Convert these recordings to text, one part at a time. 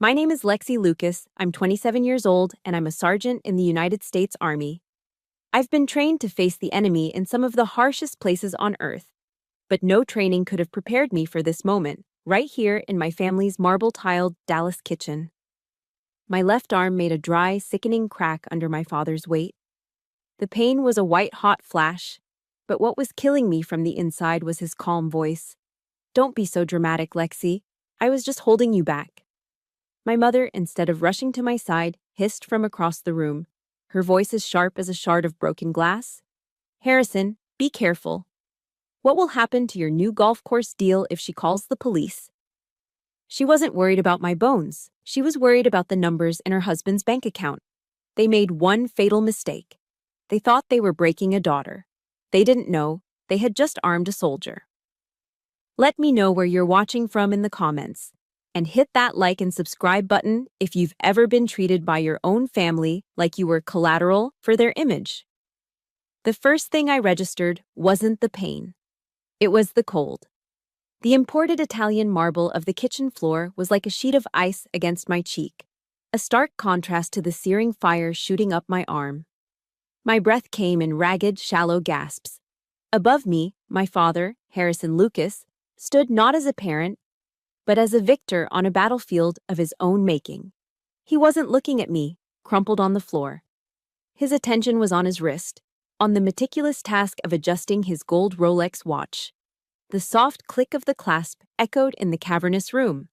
My name is Lexi Lucas. I'm 27 years old, and I'm a sergeant in the United States Army. I've been trained to face the enemy in some of the harshest places on Earth. But no training could have prepared me for this moment, right here in my family's marble-tiled Dallas kitchen. My left arm made a dry, sickening crack under my father's weight. The pain was a white-hot flash, but what was killing me from the inside was his calm voice. "Don't be so dramatic, Lexi. I was just holding you back." My mother, instead of rushing to my side, hissed from across the room, her voice as sharp as a shard of broken glass. "Harrison, be careful. What will happen to your new golf course deal if she calls the police?" She wasn't worried about my bones. She was worried about the numbers in her husband's bank account. They made one fatal mistake. They thought they were breaking a daughter. They didn't know they had just armed a soldier. Let me know where you're watching from in the comments. And hit that like and subscribe button if you've ever been treated by your own family like you were collateral for their image. The first thing I registered wasn't the pain. It was the cold. The imported Italian marble of the kitchen floor was like a sheet of ice against my cheek, a stark contrast to the searing fire shooting up my arm. My breath came in ragged, shallow gasps. Above me, my father, Harrison Lucas, stood not as a parent, but as a victor on a battlefield of his own making. He wasn't looking at me, crumpled on the floor. His attention was on his wrist, on the meticulous task of adjusting his gold Rolex watch. The soft click of the clasp echoed in the cavernous room.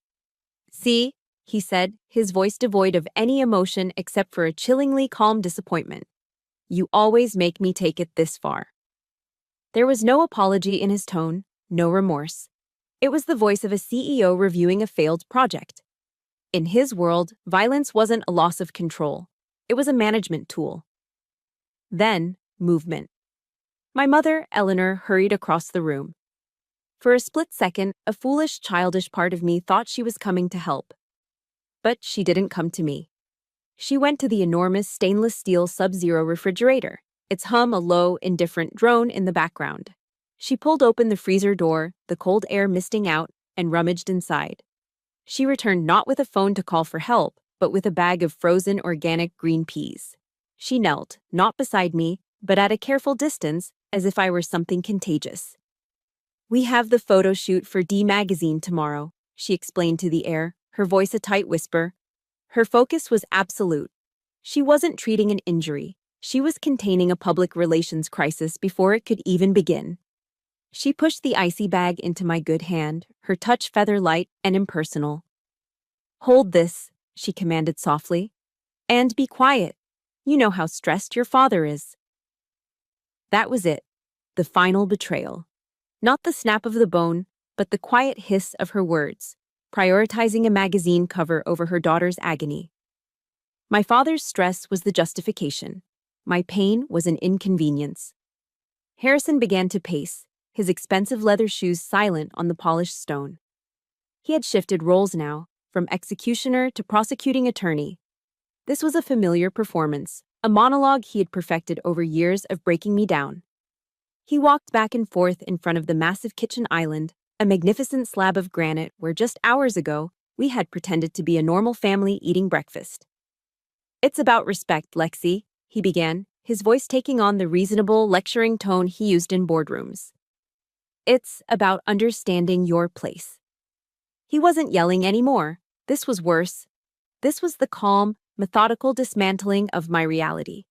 "See," he said, his voice devoid of any emotion except for a chillingly calm disappointment. "You always make me take it this far." There was no apology in his tone, no remorse. It was the voice of a CEO reviewing a failed project. In his world, violence wasn't a loss of control. It was a management tool. Then, movement. My mother, Eleanor, hurried across the room. For a split second, a foolish, childish part of me thought she was coming to help. But she didn't come to me. She went to the enormous stainless steel Sub-Zero refrigerator, its hum a low, indifferent drone in the background. She pulled open the freezer door, the cold air misting out, and rummaged inside. She returned not with a phone to call for help, but with a bag of frozen organic green peas. She knelt, not beside me, but at a careful distance, as if I were something contagious. "We have the photo shoot for D Magazine tomorrow," she explained to the air, her voice a tight whisper. Her focus was absolute. She wasn't treating an injury. She was containing a public relations crisis before it could even begin. She pushed the icy bag into my good hand, her touch feather-light and impersonal. "Hold this," she commanded softly. "And be quiet. You know how stressed your father is." That was it, the final betrayal. Not the snap of the bone, but the quiet hiss of her words, prioritizing a magazine cover over her daughter's agony. My father's stress was the justification. My pain was an inconvenience. Harrison began to pace, his expensive leather shoes silent on the polished stone. He had shifted roles now, from executioner to prosecuting attorney. This was a familiar performance, a monologue he had perfected over years of breaking me down. He walked back and forth in front of the massive kitchen island, a magnificent slab of granite where just hours ago we had pretended to be a normal family eating breakfast. "It's about respect, Lexi," he began, his voice taking on the reasonable, lecturing tone he used in boardrooms. "It's about understanding your place." He wasn't yelling anymore. This was worse. This was the calm, methodical dismantling of my reality.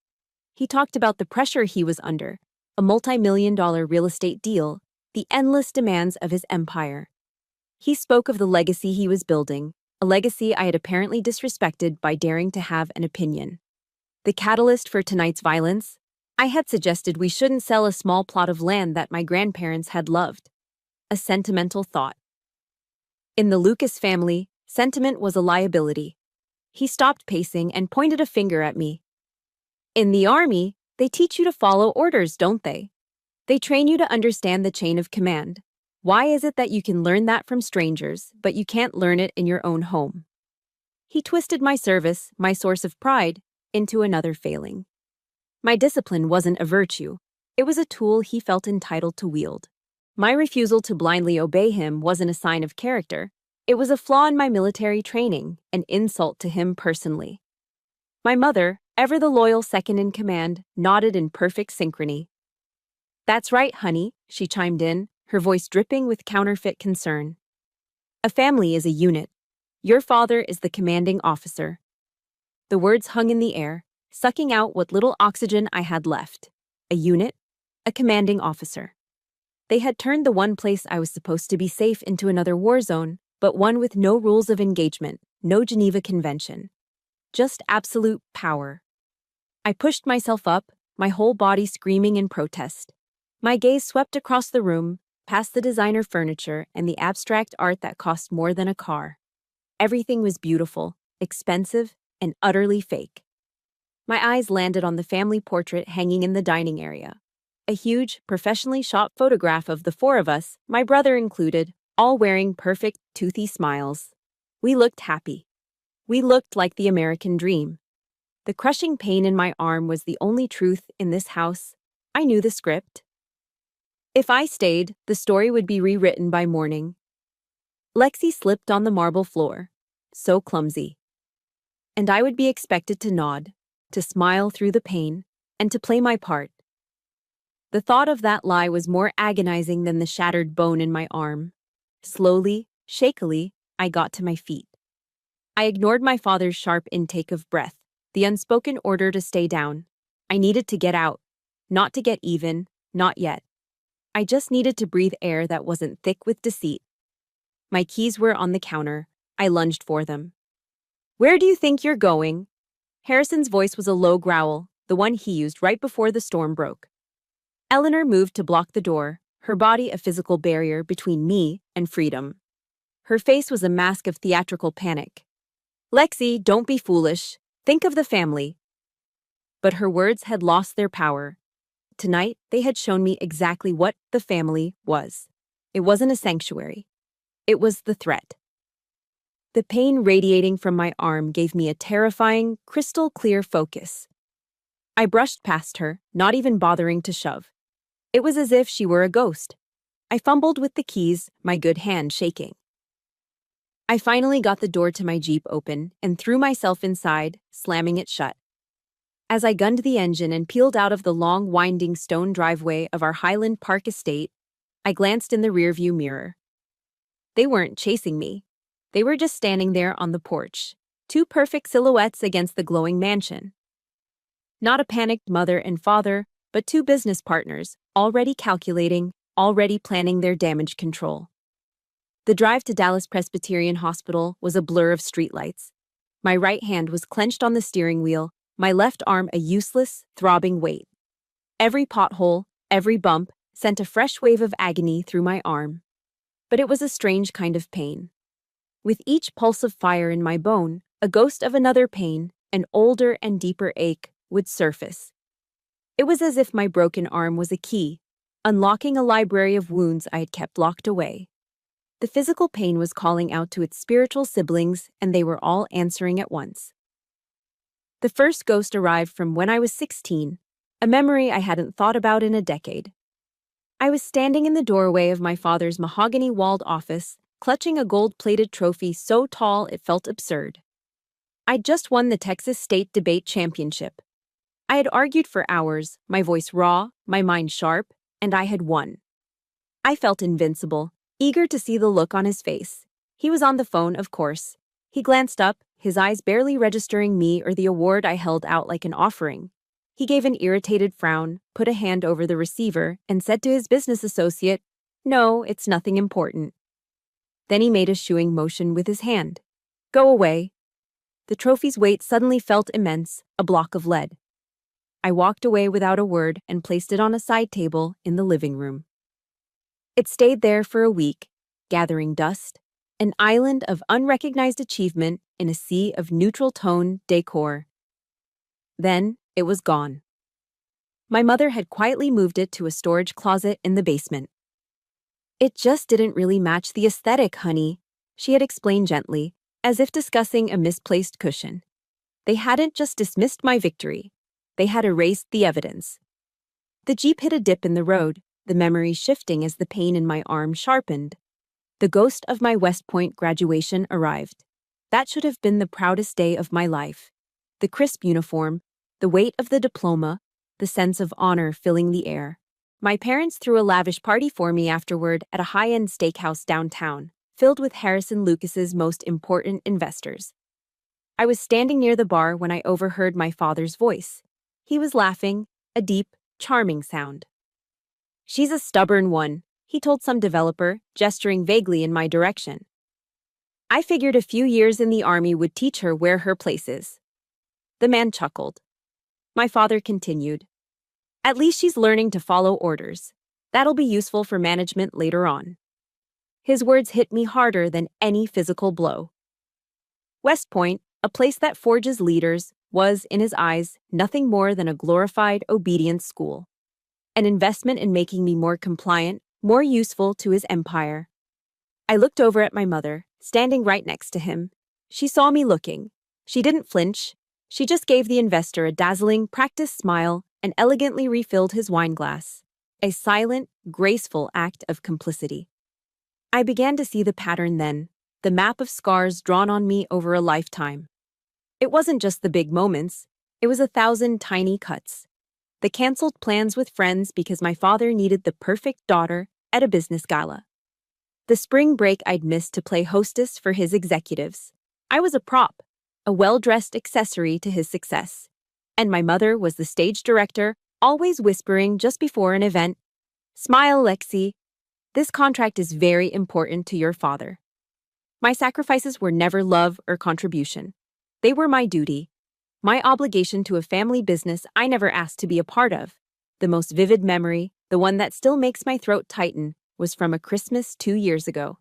He talked about the pressure he was under, a multi-million-dollar real estate deal, the endless demands of his empire. He spoke of the legacy he was building, a legacy I had apparently disrespected by daring to have an opinion. The catalyst for tonight's violence? I had suggested we shouldn't sell a small plot of land that my grandparents had loved. A sentimental thought. In the Lucas family, sentiment was a liability. He stopped pacing and pointed a finger at me. "In the Army, they teach you to follow orders, don't they? They train you to understand the chain of command. Why is it that you can learn that from strangers, but you can't learn it in your own home?" He twisted my service, my source of pride, into another failing. My discipline wasn't a virtue. It was a tool he felt entitled to wield. My refusal to blindly obey him wasn't a sign of character. It was a flaw in my military training, an insult to him personally. My mother, ever the loyal second in command, nodded in perfect synchrony. "That's right, honey," she chimed in, her voice dripping with counterfeit concern. "A family is a unit. Your father is the commanding officer." The words hung in the air, sucking out what little oxygen I had left. A unit, a commanding officer. They had turned the one place I was supposed to be safe into another war zone, but one with no rules of engagement, no Geneva Convention. Just absolute power. I pushed myself up, my whole body screaming in protest. My gaze swept across the room, past the designer furniture and the abstract art that cost more than a car. Everything was beautiful, expensive, and utterly fake. My eyes landed on the family portrait hanging in the dining area. A huge, professionally shot photograph of the four of us, my brother included, all wearing perfect, toothy smiles. We looked happy. We looked like the American dream. The crushing pain in my arm was the only truth in this house. I knew the script. If I stayed, the story would be rewritten by morning. Lexi slipped on the marble floor. So clumsy. And I would be expected to nod, to smile through the pain, and to play my part. The thought of that lie was more agonizing than the shattered bone in my arm. Slowly, shakily, I got to my feet. I ignored my father's sharp intake of breath, the unspoken order to stay down. I needed to get out. Not to get even, not yet. I just needed to breathe air that wasn't thick with deceit. My keys were on the counter. I lunged for them. "Where do you think you're going?" Harrison's voice was a low growl, the one he used right before the storm broke. Eleanor moved to block the door, her body a physical barrier between me and freedom. Her face was a mask of theatrical panic. "Lexi, don't be foolish. Think of the family." But her words had lost their power. Tonight, they had shown me exactly what the family was. It wasn't a sanctuary. It was the threat. The pain radiating from my arm gave me a terrifying, crystal-clear focus. I brushed past her, not even bothering to shove. It was as if she were a ghost. I fumbled with the keys, my good hand shaking. I finally got the door to my Jeep open and threw myself inside, slamming it shut. As I gunned the engine and peeled out of the long, winding stone driveway of our Highland Park estate, I glanced in the rearview mirror. They weren't chasing me. They were just standing there on the porch, two perfect silhouettes against the glowing mansion. Not a panicked mother and father, but two business partners, already calculating, already planning their damage control. The drive to Dallas Presbyterian Hospital was a blur of streetlights. My right hand was clenched on the steering wheel, my left arm a useless, throbbing weight. Every pothole, every bump, sent a fresh wave of agony through my arm. But it was a strange kind of pain. With each pulse of fire in my bone, a ghost of another pain, an older and deeper ache, would surface. It was as if my broken arm was a key, unlocking a library of wounds I had kept locked away. The physical pain was calling out to its spiritual siblings, and they were all answering at once. The first ghost arrived from when I was 16, a memory I hadn't thought about in a decade. I was standing in the doorway of my father's mahogany-walled office, clutching a gold-plated trophy so tall it felt absurd. I'd just won the Texas State Debate Championship. I had argued for hours, my voice raw, my mind sharp, and I had won. I felt invincible, eager to see the look on his face. He was on the phone, of course. He glanced up, his eyes barely registering me or the award I held out like an offering. He gave an irritated frown, put a hand over the receiver, and said to his business associate, "No, it's nothing important." Then he made a shooing motion with his hand. "Go away." The trophy's weight suddenly felt immense, a block of lead. I walked away without a word and placed it on a side table in the living room. It stayed there for a week, gathering dust, an island of unrecognized achievement in a sea of neutral-tone decor. Then it was gone. My mother had quietly moved it to a storage closet in the basement. "It just didn't really match the aesthetic, honey," she had explained gently, as if discussing a misplaced cushion. They hadn't just dismissed my victory. They had erased the evidence. The Jeep hit a dip in the road, the memory shifting as the pain in my arm sharpened. The ghost of my West Point graduation arrived. That should have been the proudest day of my life. The crisp uniform, the weight of the diploma, the sense of honor filling the air. My parents threw a lavish party for me afterward at a high-end steakhouse downtown, filled with Harrison Lucas's most important investors. I was standing near the bar when I overheard my father's voice. He was laughing, a deep, charming sound. "She's a stubborn one," he told some developer, gesturing vaguely in my direction. "I figured a few years in the army would teach her where her place is." The man chuckled. My father continued, "At least she's learning to follow orders. That'll be useful for management later on." His words hit me harder than any physical blow. West Point, a place that forges leaders, was, in his eyes, nothing more than a glorified obedience school. An investment in making me more compliant, more useful to his empire. I looked over at my mother, standing right next to him. She saw me looking. She didn't flinch. She just gave the investor a dazzling, practiced smile and elegantly refilled his wine glass. A silent, graceful act of complicity. I began to see the pattern then, the map of scars drawn on me over a lifetime. It wasn't just the big moments, it was 1,000 tiny cuts. The canceled plans with friends because my father needed the perfect daughter at a business gala. The spring break I'd missed to play hostess for his executives. I was a prop, a well-dressed accessory to his success. And my mother was the stage director, always whispering just before an event, "Smile, Lexi. This contract is very important to your father." My sacrifices were never love or contribution. They were my duty. My obligation to a family business I never asked to be a part of. The most vivid memory, the one that still makes my throat tighten, was from a Christmas 2 years ago.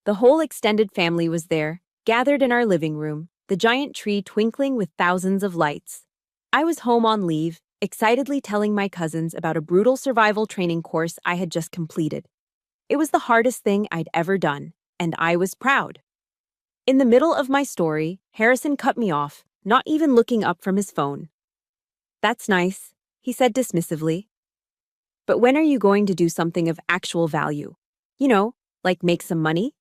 The whole extended family was there, gathered in our living room, the giant tree twinkling with thousands of lights. I was home on leave, excitedly telling my cousins about a brutal survival training course I had just completed. It was the hardest thing I'd ever done, and I was proud. In the middle of my story, Harrison cut me off, not even looking up from his phone. "That's nice," he said dismissively. "But when are you going to do something of actual value? You know, like make some money?"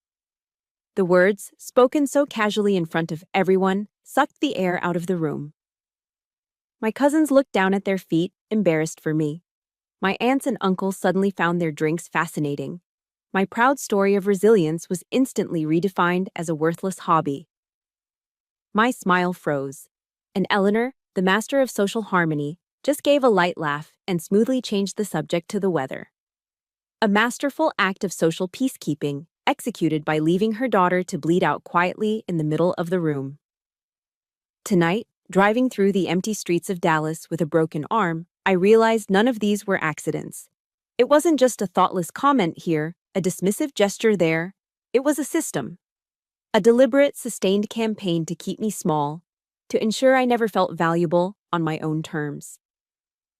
The words, spoken so casually in front of everyone, sucked the air out of the room. My cousins looked down at their feet, embarrassed for me. My aunts and uncles suddenly found their drinks fascinating. My proud story of resilience was instantly redefined as a worthless hobby. My smile froze, and Eleanor, the master of social harmony, just gave a light laugh and smoothly changed the subject to the weather. A masterful act of social peacekeeping, executed by leaving her daughter to bleed out quietly in the middle of the room. Tonight, driving through the empty streets of Dallas with a broken arm, I realized none of these were accidents. It wasn't just a thoughtless comment here, a dismissive gesture there. It was a system. A deliberate, sustained campaign to keep me small, to ensure I never felt valuable on my own terms.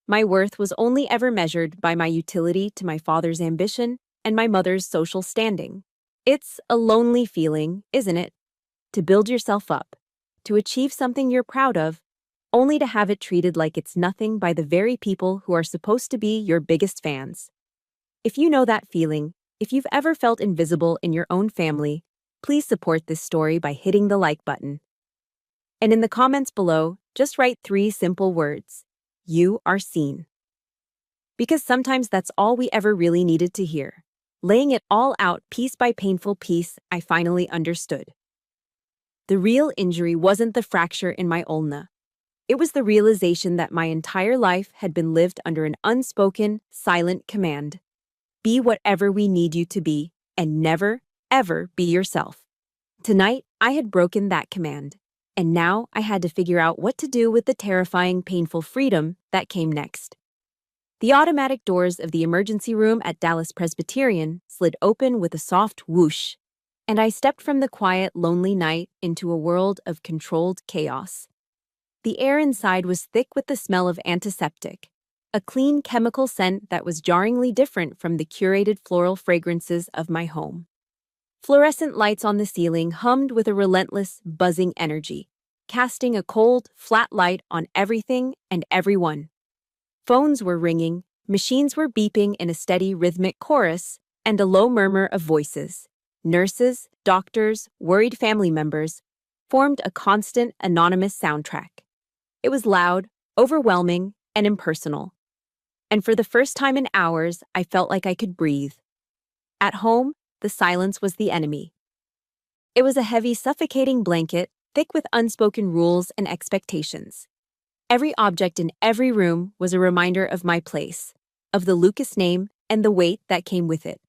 My worth was only ever measured by my utility to my father's ambition and my mother's social standing. It's a lonely feeling, isn't it? To build yourself up, to achieve something you're proud of, only to have it treated like it's nothing by the very people who are supposed to be your biggest fans. If you know that feeling, if you've ever felt invisible in your own family, please support this story by hitting the like button. And in the comments below, just write 3 simple words. You are seen. Because sometimes that's all we ever really needed to hear. Laying it all out piece by painful piece, I finally understood. The real injury wasn't the fracture in my ulna. It was the realization that my entire life had been lived under an unspoken, silent command. Be whatever we need you to be, and never, ever be yourself. Tonight, I had broken that command, and now I had to figure out what to do with the terrifying, painful freedom that came next. The automatic doors of the emergency room at Dallas Presbyterian slid open with a soft whoosh, and I stepped from the quiet, lonely night into a world of controlled chaos. The air inside was thick with the smell of antiseptic, a clean chemical scent that was jarringly different from the curated floral fragrances of my home. Fluorescent lights on the ceiling hummed with a relentless, buzzing energy, casting a cold, flat light on everything and everyone. Phones were ringing, machines were beeping in a steady rhythmic chorus, and a low murmur of voices. Nurses, doctors, worried family members formed a constant, anonymous soundtrack. It was loud, overwhelming, and impersonal. And for the first time in hours, I felt like I could breathe. At home, the silence was the enemy. It was a heavy, suffocating blanket, thick with unspoken rules and expectations. Every object in every room was a reminder of my place, of the Lucas name and the weight that came with it.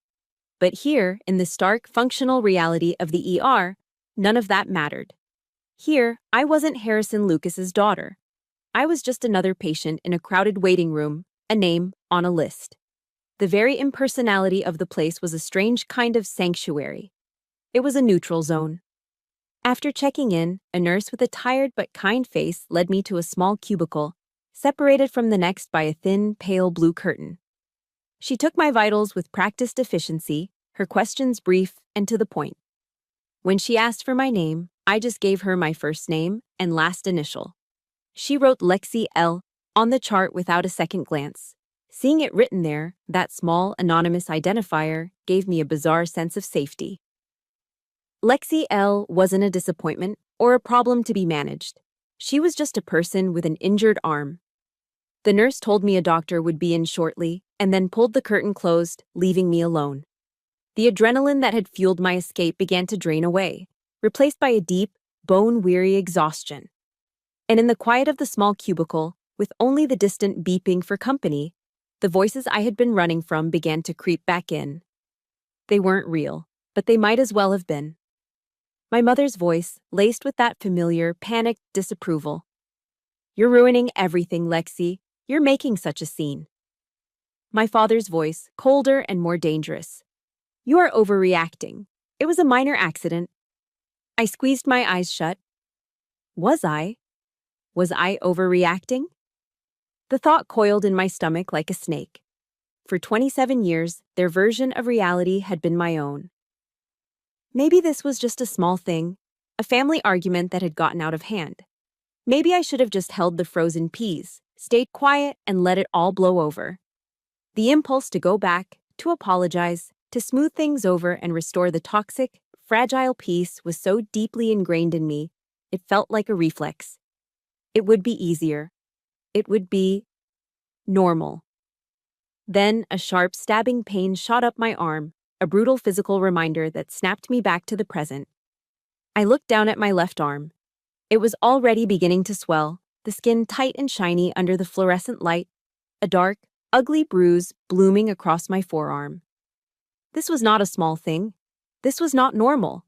But here, in the stark, functional reality of the ER, none of that mattered. Here, I wasn't Harrison Lucas's daughter. I was just another patient in a crowded waiting room, a name on a list. The very impersonality of the place was a strange kind of sanctuary. It was a neutral zone. After checking in, a nurse with a tired but kind face led me to a small cubicle, separated from the next by a thin, pale blue curtain. She took my vitals with practiced efficiency, her questions brief and to the point. When she asked for my name, I just gave her my first name and last initial. She wrote Lexi L. on the chart without a second glance. Seeing it written there, that small, anonymous identifier gave me a bizarre sense of safety. Lexi L. wasn't a disappointment or a problem to be managed. She was just a person with an injured arm. The nurse told me a doctor would be in shortly and then pulled the curtain closed, leaving me alone. The adrenaline that had fueled my escape began to drain away, replaced by a deep, bone-weary exhaustion. And in the quiet of the small cubicle, with only the distant beeping for company, the voices I had been running from began to creep back in. They weren't real, but they might as well have been. My mother's voice, laced with that familiar, panicked disapproval. "You're ruining everything, Lexi. You're making such a scene." My father's voice, colder and more dangerous. "You are overreacting. It was a minor accident." I squeezed my eyes shut. Was I? Was I overreacting? The thought coiled in my stomach like a snake. For 27 years, their version of reality had been my own. Maybe this was just a small thing, a family argument that had gotten out of hand. Maybe I should have just held the frozen peas, stayed quiet, and let it all blow over. The impulse to go back, to apologize, to smooth things over and restore the toxic, fragile peace was so deeply ingrained in me, it felt like a reflex. It would be easier. It would be normal. Then a sharp, stabbing pain shot up my arm, a brutal physical reminder that snapped me back to the present. I looked down at my left arm. It was already beginning to swell, the skin tight and shiny under the fluorescent light, a dark, ugly bruise blooming across my forearm. This was not a small thing. This was not normal.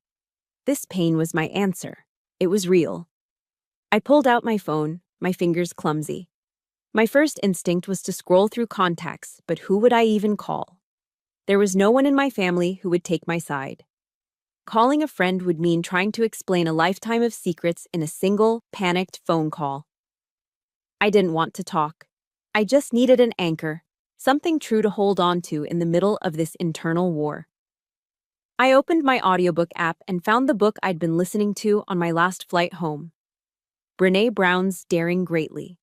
This pain was my answer. It was real. I pulled out my phone, my fingers clumsy. My first instinct was to scroll through contacts, but who would I even call? There was no one in my family who would take my side. Calling a friend would mean trying to explain a lifetime of secrets in a single, panicked phone call. I didn't want to talk. I just needed an anchor, something true to hold on to in the middle of this internal war. I opened my audiobook app and found the book I'd been listening to on my last flight home. Brené Brown's Daring Greatly.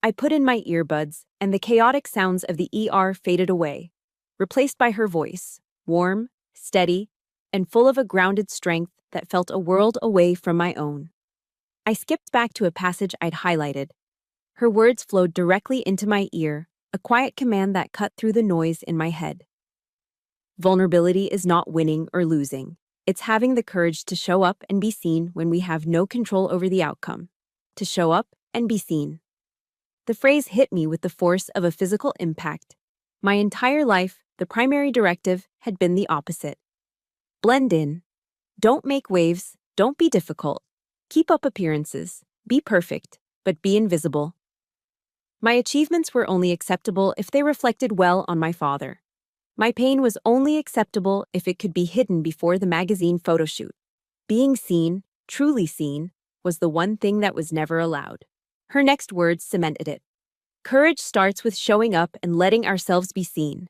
I put in my earbuds, and the chaotic sounds of the ER faded away, replaced by her voice, warm, steady, and full of a grounded strength that felt a world away from my own. I skipped back to a passage I'd highlighted. Her words flowed directly into my ear, a quiet command that cut through the noise in my head. Vulnerability is not winning or losing. It's having the courage to show up and be seen when we have no control over the outcome. To show up and be seen. The phrase hit me with the force of a physical impact. My entire life, the primary directive had been the opposite. Blend in. Don't make waves. Don't be difficult. Keep up appearances. Be perfect, but be invisible. My achievements were only acceptable if they reflected well on my father. My pain was only acceptable if it could be hidden before the magazine photo shoot. Being seen, truly seen, was the one thing that was never allowed. Her next words cemented it. Courage starts with showing up and letting ourselves be seen.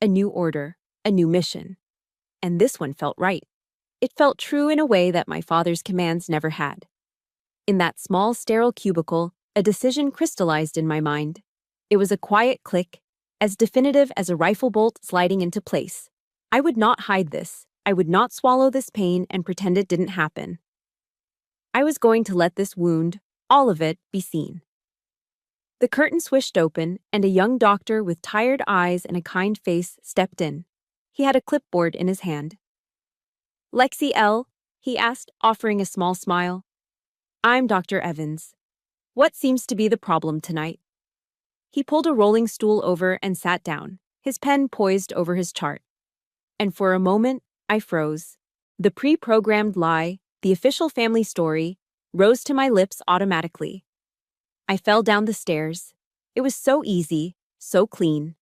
A new order, a new mission. And this one felt right. It felt true in a way that my father's commands never had. In that small, sterile cubicle, a decision crystallized in my mind. It was a quiet click, as definitive as a rifle bolt sliding into place. I would not hide this. I would not swallow this pain and pretend it didn't happen. I was going to let this wound, all of it, be seen. The curtain swished open, and a young doctor with tired eyes and a kind face stepped in. He had a clipboard in his hand. "Lexi L?" he asked, offering a small smile. "I'm Dr. Evans. What seems to be the problem tonight?" He pulled a rolling stool over and sat down, his pen poised over his chart. And for a moment, I froze. The pre-programmed lie, the official family story, rose to my lips automatically. I fell down the stairs. It was so easy, so clean.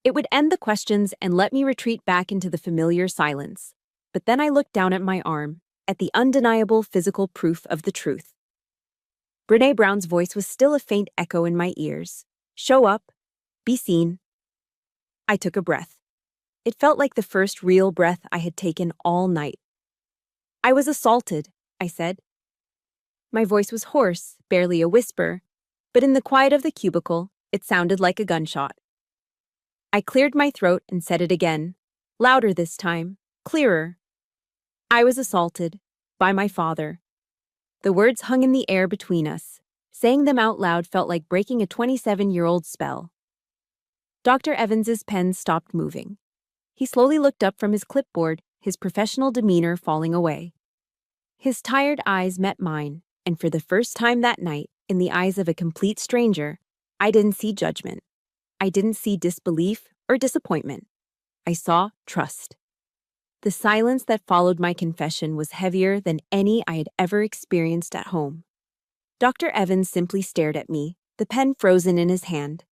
It would end the questions and let me retreat back into the familiar silence. But then I looked down at my arm, at the undeniable physical proof of the truth. Brené Brown's voice was still a faint echo in my ears. "Show up. Be seen." I took a breath. It felt like the first real breath I had taken all night. "I was assaulted," I said. My voice was hoarse, barely a whisper, but in the quiet of the cubicle, it sounded like a gunshot. I cleared my throat and said it again, louder this time, clearer. "I was assaulted by my father." The words hung in the air between us. Saying them out loud felt like breaking a 27-year-old spell. Dr. Evans's pen stopped moving. He slowly looked up from his clipboard, his professional demeanor falling away. His tired eyes met mine, and for the first time that night, in the eyes of a complete stranger, I didn't see judgment. I didn't see disbelief or disappointment. I saw trust. The silence that followed my confession was heavier than any I had ever experienced at home. Dr. Evans simply stared at me, the pen frozen in his hand.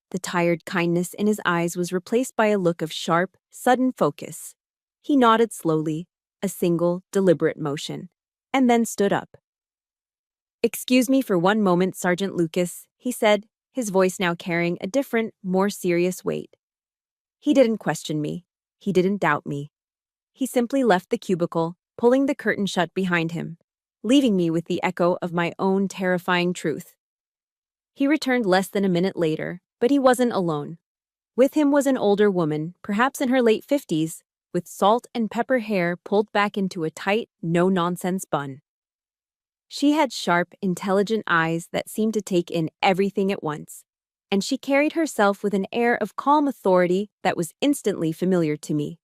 The tired kindness in his eyes was replaced by a look of sharp, sudden focus. He nodded slowly, a single, deliberate motion, and then stood up. "Excuse me for one moment, Sergeant Lucas," he said, his voice now carrying a different, more serious weight. He didn't question me. He didn't doubt me. He simply left the cubicle, pulling the curtain shut behind him, leaving me with the echo of my own terrifying truth. He returned less than a minute later, but he wasn't alone. With him was an older woman, perhaps in her late 50s, with salt and pepper hair pulled back into a tight, no-nonsense bun. She had sharp, intelligent eyes that seemed to take in everything at once, and she carried herself with an air of calm authority that was instantly familiar to me.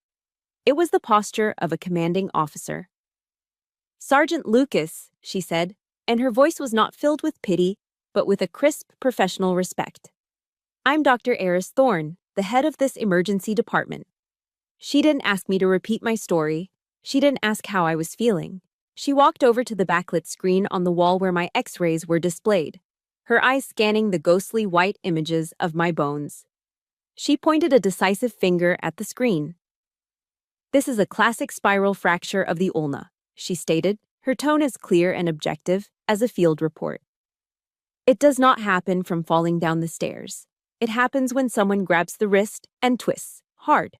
It was the posture of a commanding officer. "Sergeant Lucas," she said, and her voice was not filled with pity, but with a crisp professional respect. "I'm Dr. Eris Thorne, the head of this emergency department." She didn't ask me to repeat my story. She didn't ask how I was feeling. She walked over to the backlit screen on the wall where my x-rays were displayed, her eyes scanning the ghostly white images of my bones. She pointed a decisive finger at the screen. "This is a classic spiral fracture of the ulna," she stated, her tone as clear and objective as a field report. "It does not happen from falling down the stairs. It happens when someone grabs the wrist and twists, hard.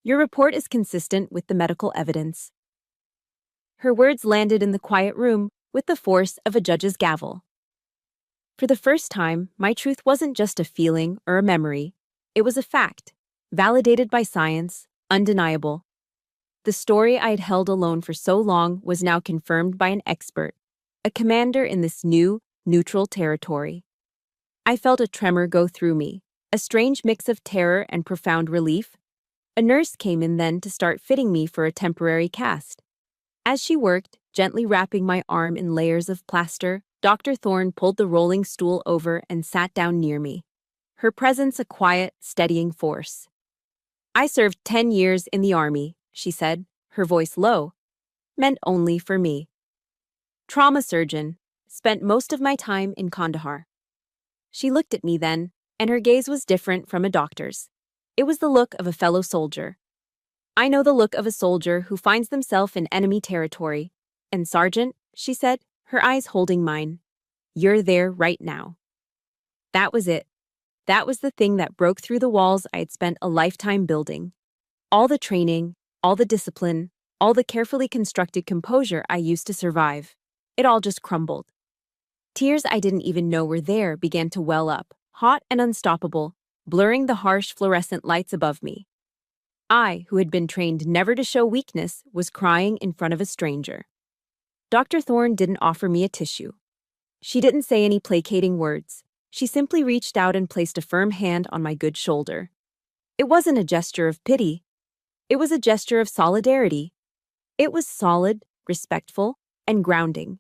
Your report is consistent with the medical evidence." Her words landed in the quiet room with the force of a judge's gavel. For the first time, my truth wasn't just a feeling or a memory. It was a fact, validated by science, undeniable. The story I had held alone for so long was now confirmed by an expert, a commander in this new, neutral territory. I felt a tremor go through me, a strange mix of terror and profound relief. A nurse came in then to start fitting me for a temporary cast. As she worked, gently wrapping my arm in layers of plaster, Dr. Thorne pulled the rolling stool over and sat down near me, her presence a quiet, steadying force. "I served 10 years in the Army," she said, her voice low, "meant only for me. Trauma surgeon, spent most of my time in Kandahar." She looked at me then, and her gaze was different from a doctor's. It was the look of a fellow soldier. "I know the look of a soldier who finds themselves in enemy territory. And Sergeant," she said, her eyes holding mine, "you're there right now." That was it. That was the thing that broke through the walls I had spent a lifetime building. All the training, all the discipline, all the carefully constructed composure I used to survive. It all just crumbled. Tears I didn't even know were there began to well up, hot and unstoppable, blurring the harsh fluorescent lights above me. I, who had been trained never to show weakness, was crying in front of a stranger. Dr. Thorne didn't offer me a tissue. She didn't say any placating words. She simply reached out and placed a firm hand on my good shoulder. It wasn't a gesture of pity. It was a gesture of solidarity. It was solid, respectful, and grounding.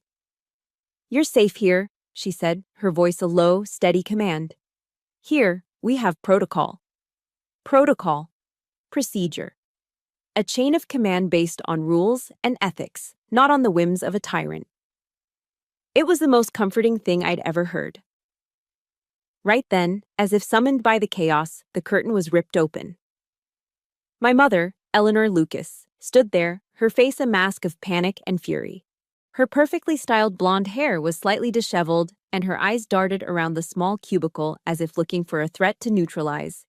"You're safe here," she said, her voice a low, steady command. "Here, we have protocol." Protocol. Procedure. A chain of command based on rules and ethics, not on the whims of a tyrant. It was the most comforting thing I'd ever heard. Right then, as if summoned by the chaos, the curtain was ripped open. My mother, Eleanor Lucas, stood there, her face a mask of panic and fury. Her perfectly styled blonde hair was slightly disheveled, and her eyes darted around the small cubicle as if looking for a threat to neutralize.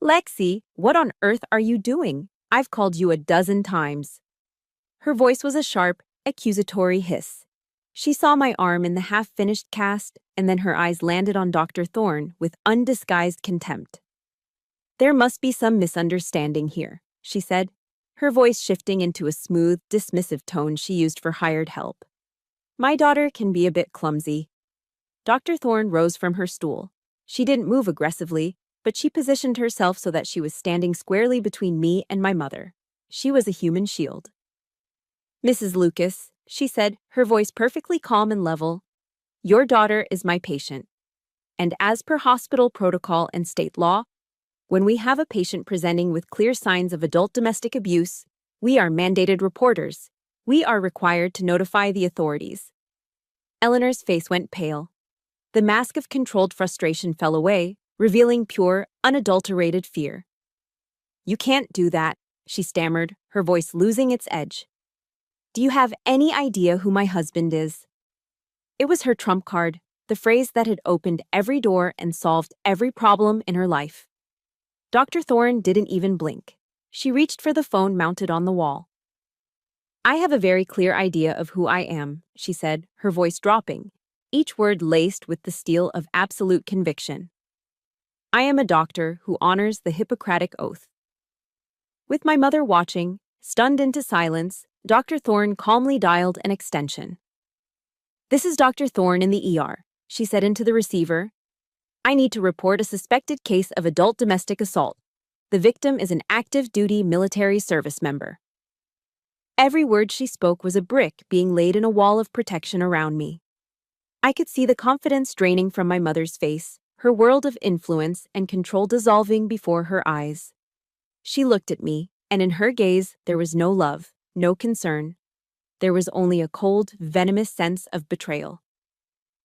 "Lexi, what on earth are you doing? I've called you a dozen times." Her voice was a sharp, accusatory hiss. She saw my arm in the half-finished cast, and then her eyes landed on Dr. Thorne with undisguised contempt. "There must be some misunderstanding here," she said, her voice shifting into a smooth, dismissive tone she used for hired help. "My daughter can be a bit clumsy." Dr. Thorne rose from her stool. She didn't move aggressively, but she positioned herself so that she was standing squarely between me and my mother. She was a human shield. "Mrs. Lucas," she said, her voice perfectly calm and level, "your daughter is my patient. And as per hospital protocol and state law, when we have a patient presenting with clear signs of adult domestic abuse, we are mandated reporters. We are required to notify the authorities." Eleanor's face went pale. The mask of controlled frustration fell away, revealing pure, unadulterated fear. "You can't do that," she stammered, her voice losing its edge. "Do you have any idea who my husband is?" It was her trump card, the phrase that had opened every door and solved every problem in her life. Dr. Thorne didn't even blink. She reached for the phone mounted on the wall. "I have a very clear idea of who I am," she said, her voice dropping, each word laced with the steel of absolute conviction. "I am a doctor who honors the Hippocratic Oath." With my mother watching, stunned into silence, Dr. Thorne calmly dialed an extension. "This is Dr. Thorne in the ER," she said into the receiver. "I need to report a suspected case of adult domestic assault. The victim is an active duty military service member." Every word she spoke was a brick being laid in a wall of protection around me. I could see the confidence draining from my mother's face, her world of influence and control dissolving before her eyes. She looked at me, and in her gaze there was no love, no concern. There was only a cold, venomous sense of betrayal.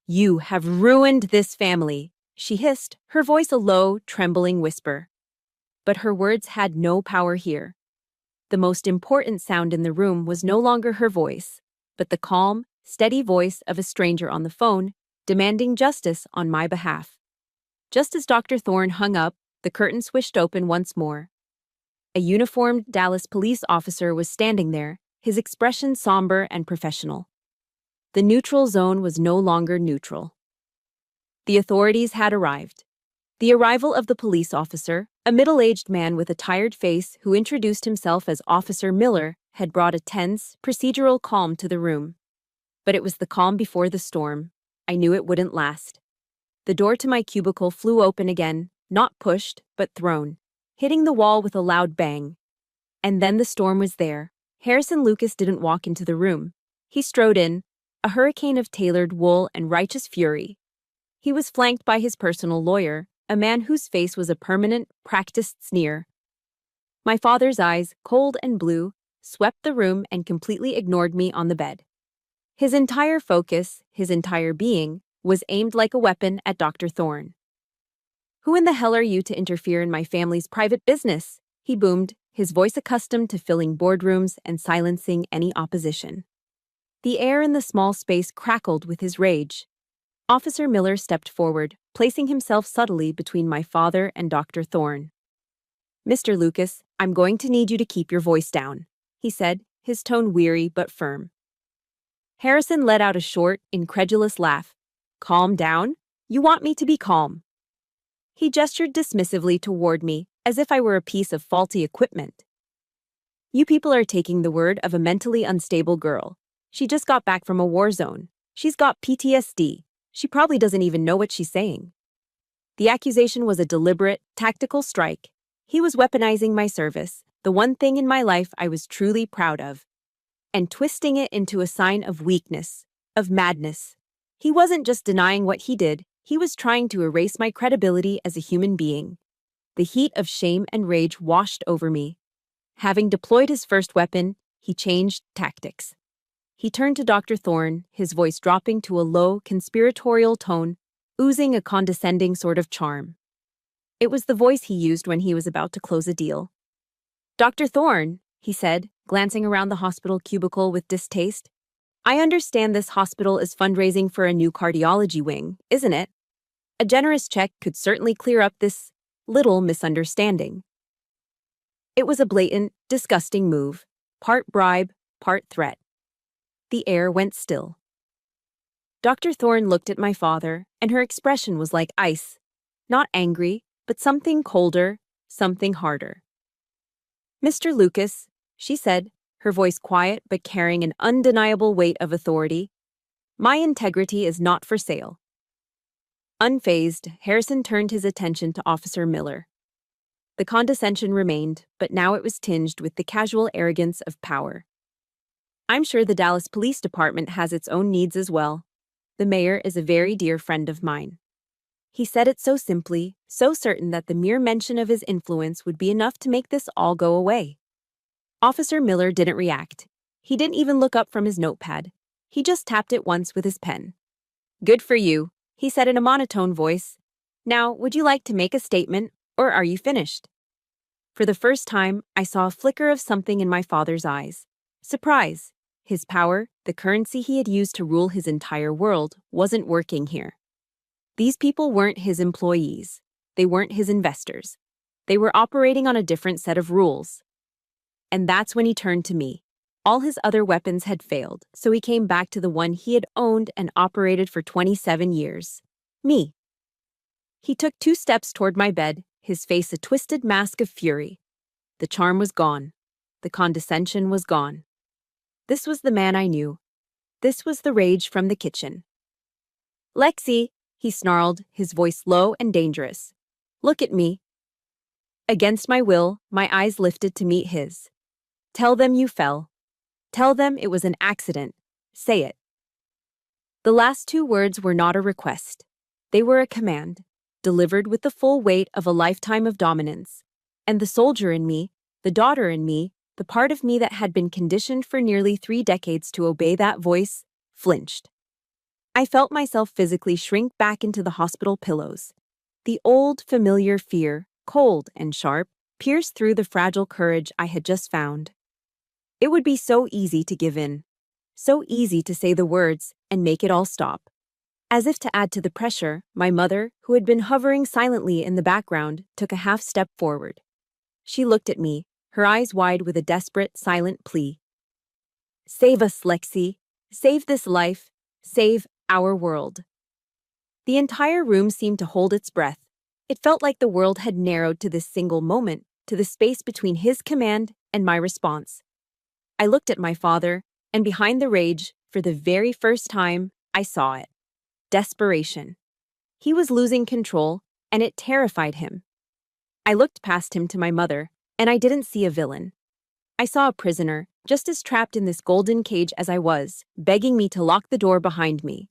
"You have ruined this family," she hissed, her voice a low, trembling whisper. But her words had no power here. The most important sound in the room was no longer her voice, but the calm, steady voice of a stranger on the phone, demanding justice on my behalf. Just as Dr. Thorne hung up, the curtain swished open once more. A uniformed Dallas police officer was standing there, his expression somber and professional. The neutral zone was no longer neutral. The authorities had arrived. The arrival of the police officer, a middle-aged man with a tired face who introduced himself as Officer Miller, had brought a tense, procedural calm to the room. But it was the calm before the storm. I knew it wouldn't last. The door to my cubicle flew open again, not pushed, but thrown, hitting the wall with a loud bang. And then the storm was there. Harrison Lucas didn't walk into the room. He strode in, a hurricane of tailored wool and righteous fury. He was flanked by his personal lawyer, a man whose face was a permanent, practiced sneer. My father's eyes, cold and blue, swept the room and completely ignored me on the bed. His entire focus, his entire being, was aimed like a weapon at Dr. Thorne. "Who in the hell are you to interfere in my family's private business?" he boomed, his voice accustomed to filling boardrooms and silencing any opposition. The air in the small space crackled with his rage. Officer Miller stepped forward, placing himself subtly between my father and Dr. Thorne. "Mr. Lucas, I'm going to need you to keep your voice down," he said, his tone weary but firm. Harrison let out a short, incredulous laugh. "Calm down? You want me to be calm?" He gestured dismissively toward me, as if I were a piece of faulty equipment. You people are taking the word of a mentally unstable girl. She just got back from a war zone. She's got PTSD. She probably doesn't even know what she's saying. The accusation was a deliberate, tactical strike. He was weaponizing my service, the one thing in my life I was truly proud of, and twisting it into a sign of weakness, of madness. He wasn't just denying what he did, he was trying to erase my credibility as a human being. The heat of shame and rage washed over me. Having deployed his first weapon, he changed tactics. He turned to Dr. Thorne, his voice dropping to a low, conspiratorial tone, oozing a condescending sort of charm. It was the voice he used when he was about to close a deal. "Dr. Thorne," he said, glancing around the hospital cubicle with distaste, "I understand this hospital is fundraising for a new cardiology wing, isn't it? A generous check could certainly clear up this little misunderstanding." It was a blatant, disgusting move, part bribe, part threat. The air went still. Dr. Thorne looked at my father, and her expression was like ice. Not angry, but something colder, something harder. "Mr. Lucas," she said, her voice quiet but carrying an undeniable weight of authority, "my integrity is not for sale." Unfazed, Harrison turned his attention to Officer Miller. The condescension remained, but now it was tinged with the casual arrogance of power. "I'm sure the Dallas Police Department has its own needs as well. The mayor is a very dear friend of mine." He said it so simply, so certain that the mere mention of his influence would be enough to make this all go away. Officer Miller didn't react. He didn't even look up from his notepad. He just tapped it once with his pen. "Good for you," he said in a monotone voice. "Now, would you like to make a statement, or are you finished?" For the first time, I saw a flicker of something in my father's eyes. Surprise. His power, the currency he had used to rule his entire world, wasn't working here. These people weren't his employees. They weren't his investors. They were operating on a different set of rules. And that's when he turned to me. All his other weapons had failed, so he came back to the one he had owned and operated for 27 years. Me. He took 2 steps toward my bed, his face a twisted mask of fury. The charm was gone. The condescension was gone. This was the man I knew. This was the rage from the kitchen. "Lexi," he snarled, his voice low and dangerous. "Look at me." Against my will, my eyes lifted to meet his. "Tell them you fell. Tell them it was an accident. Say it." The last 2 words were not a request. They were a command, delivered with the full weight of a lifetime of dominance. And the soldier in me, the daughter in me, the part of me that had been conditioned for nearly 3 decades to obey that voice, flinched. I felt myself physically shrink back into the hospital pillows. The old, familiar fear, cold and sharp, pierced through the fragile courage I had just found. It would be so easy to give in. So easy to say the words and make it all stop. As if to add to the pressure, my mother, who had been hovering silently in the background, took a half step forward. She looked at me, her eyes wide with a desperate, silent plea. "Save us, Lexi. Save this life. Save our world." The entire room seemed to hold its breath. It felt like the world had narrowed to this single moment, to the space between his command and my response. I looked at my father, and behind the rage, for the very first time, I saw it. Desperation. He was losing control, and it terrified him. I looked past him to my mother, and I didn't see a villain. I saw a prisoner, just as trapped in this golden cage as I was, begging me to lock the door behind me.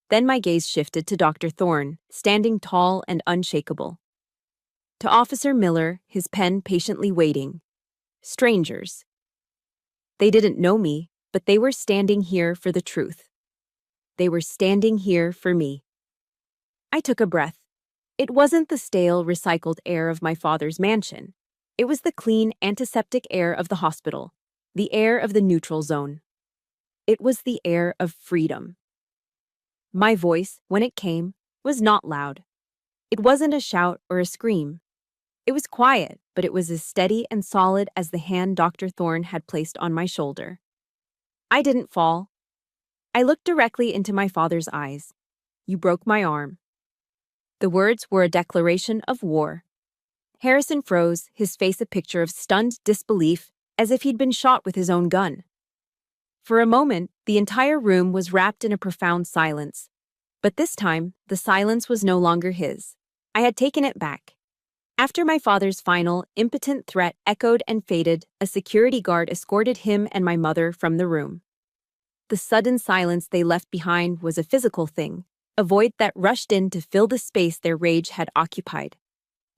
Then my gaze shifted to Dr. Thorne, standing tall and unshakable. To Officer Miller, his pen patiently waiting. Strangers. They didn't know me, but they were standing here for the truth. They were standing here for me. I took a breath. It wasn't the stale, recycled air of my father's mansion. It was the clean, antiseptic air of the hospital, the air of the neutral zone. It was the air of freedom. My voice, when it came, was not loud. It wasn't a shout or a scream. It was quiet, but it was as steady and solid as the hand Dr. Thorne had placed on my shoulder. I didn't fall. I looked directly into my father's eyes. "You broke my arm." The words were a declaration of war. Harrison froze, his face a picture of stunned disbelief, as if he'd been shot with his own gun. For a moment, the entire room was wrapped in a profound silence. But this time, the silence was no longer his. I had taken it back. After my father's final, impotent threat echoed and faded, a security guard escorted him and my mother from the room. The sudden silence they left behind was a physical thing, a void that rushed in to fill the space their rage had occupied.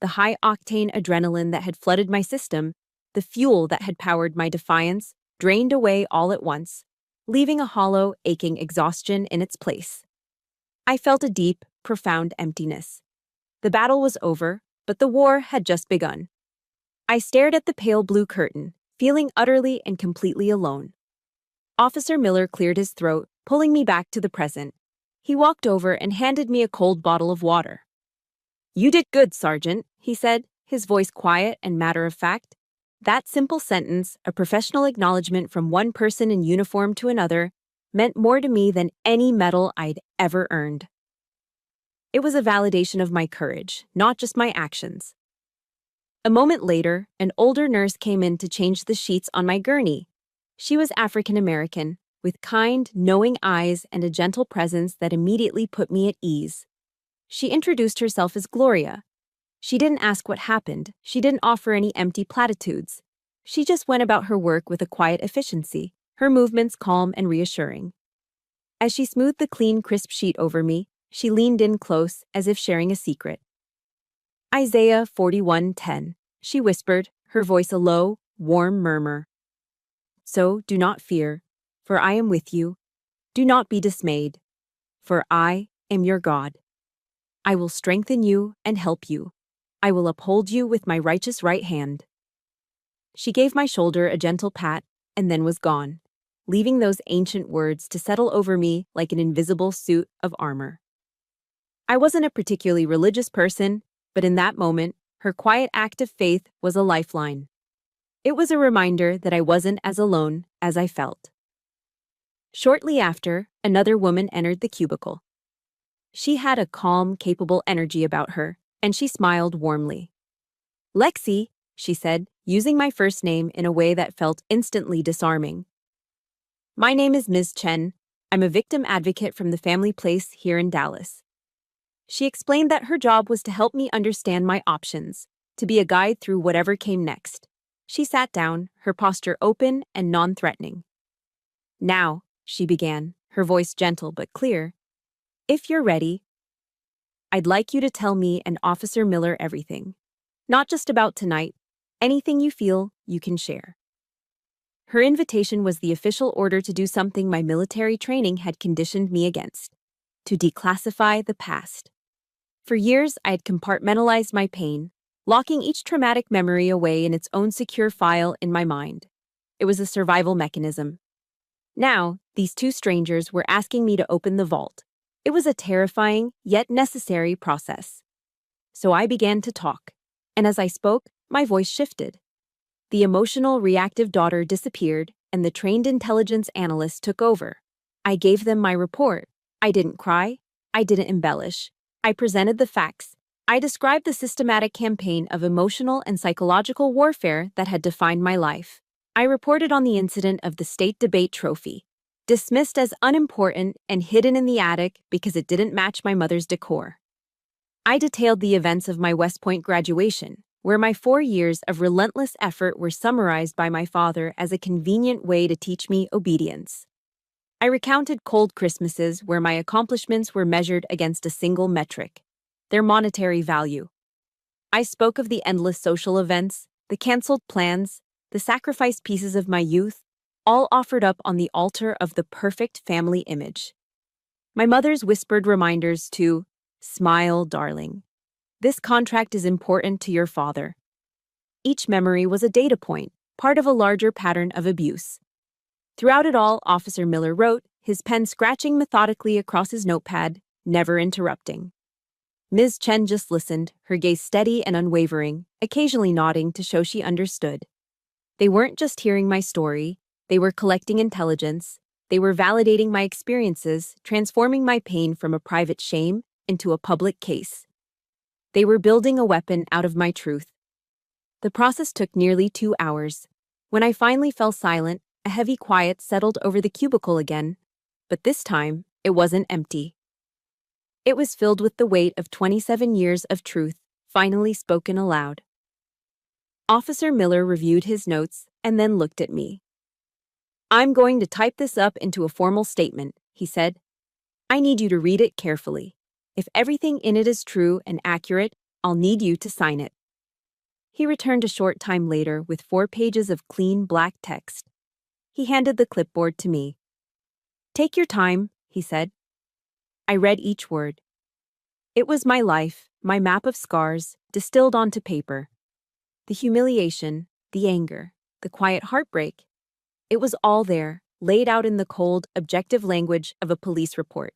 The high-octane adrenaline that had flooded my system, the fuel that had powered my defiance, drained away all at once, leaving a hollow, aching exhaustion in its place. I felt a deep, profound emptiness. The battle was over, but the war had just begun. I stared at the pale blue curtain, feeling utterly and completely alone. Officer Miller cleared his throat, pulling me back to the present. He walked over and handed me a cold bottle of water. "You did good, Sergeant," he said, his voice quiet and matter-of-fact. That simple sentence, a professional acknowledgement from one person in uniform to another, meant more to me than any medal I'd ever earned. It was a validation of my courage, not just my actions. A moment later, an older nurse came in to change the sheets on my gurney. She was African American, with kind, knowing eyes and a gentle presence that immediately put me at ease. She introduced herself as Gloria. She didn't ask what happened. She didn't offer any empty platitudes. She just went about her work with a quiet efficiency, her movements calm and reassuring. As she smoothed the clean, crisp sheet over me, she leaned in close, as if sharing a secret. "Isaiah 41:10, she whispered, her voice a low, warm murmur. "So do not fear, for I am with you. Do not be dismayed, for I am your God. I will strengthen you and help you. I will uphold you with my righteous right hand." She gave my shoulder a gentle pat and then was gone, leaving those ancient words to settle over me like an invisible suit of armor. I wasn't a particularly religious person, but in that moment, her quiet act of faith was a lifeline. It was a reminder that I wasn't as alone as I felt. Shortly after, another woman entered the cubicle. She had a calm, capable energy about her, and she smiled warmly. "Lexi," she said, using my first name in a way that felt instantly disarming. "My name is Ms. Chen. I'm a victim advocate from the family place here in Dallas." She explained that her job was to help me understand my options, to be a guide through whatever came next. She sat down, her posture open and non-threatening. "Now," she began, her voice gentle but clear, "if you're ready, I'd like you to tell me and Officer Miller everything. Not just about tonight. Anything you feel, you can share." Her invitation was the official order to do something my military training had conditioned me against: to declassify the past. For years, I had compartmentalized my pain, locking each traumatic memory away in its own secure file in my mind. It was a survival mechanism. Now, these two strangers were asking me to open the vault. It was a terrifying, yet necessary process. So I began to talk, and as I spoke, my voice shifted. The emotional, reactive daughter disappeared, and the trained intelligence analyst took over. I gave them my report. I didn't cry. I didn't embellish. I presented the facts. I described the systematic campaign of emotional and psychological warfare that had defined my life. I reported on the incident of the state debate trophy, dismissed as unimportant and hidden in the attic because it didn't match my mother's decor. I detailed the events of my West Point graduation, where my 4 years of relentless effort were summarized by my father as a convenient way to teach me obedience. I recounted cold Christmases where my accomplishments were measured against a single metric: their monetary value. I spoke of the endless social events, the canceled plans, the sacrificed pieces of my youth, all offered up on the altar of the perfect family image. My mother's whispered reminders to "Smile, darling. This contract is important to your father." Each memory was a data point, part of a larger pattern of abuse. Throughout it all, Officer Miller wrote, his pen scratching methodically across his notepad, never interrupting. Ms. Chen just listened, her gaze steady and unwavering, occasionally nodding to show she understood. They weren't just hearing my story, they were collecting intelligence, they were validating my experiences, transforming my pain from a private shame into a public case. They were building a weapon out of my truth, The process took nearly 2 hours. When I finally fell silent, a heavy quiet settled over the cubicle again, but this time, it wasn't empty. It was filled with the weight of 27 years of truth, finally spoken aloud. Officer Miller reviewed his notes and then looked at me. "I'm going to type this up into a formal statement," he said. "I need you to read it carefully. If everything in it is true and accurate, I'll need you to sign it." He returned a short time later with 4 pages of clean black text. He handed the clipboard to me. "Take your time," he said. I read each word. It was my life, my map of scars, distilled onto paper. The humiliation, the anger, the quiet heartbreak. It was all there, laid out in the cold, objective language of a police report.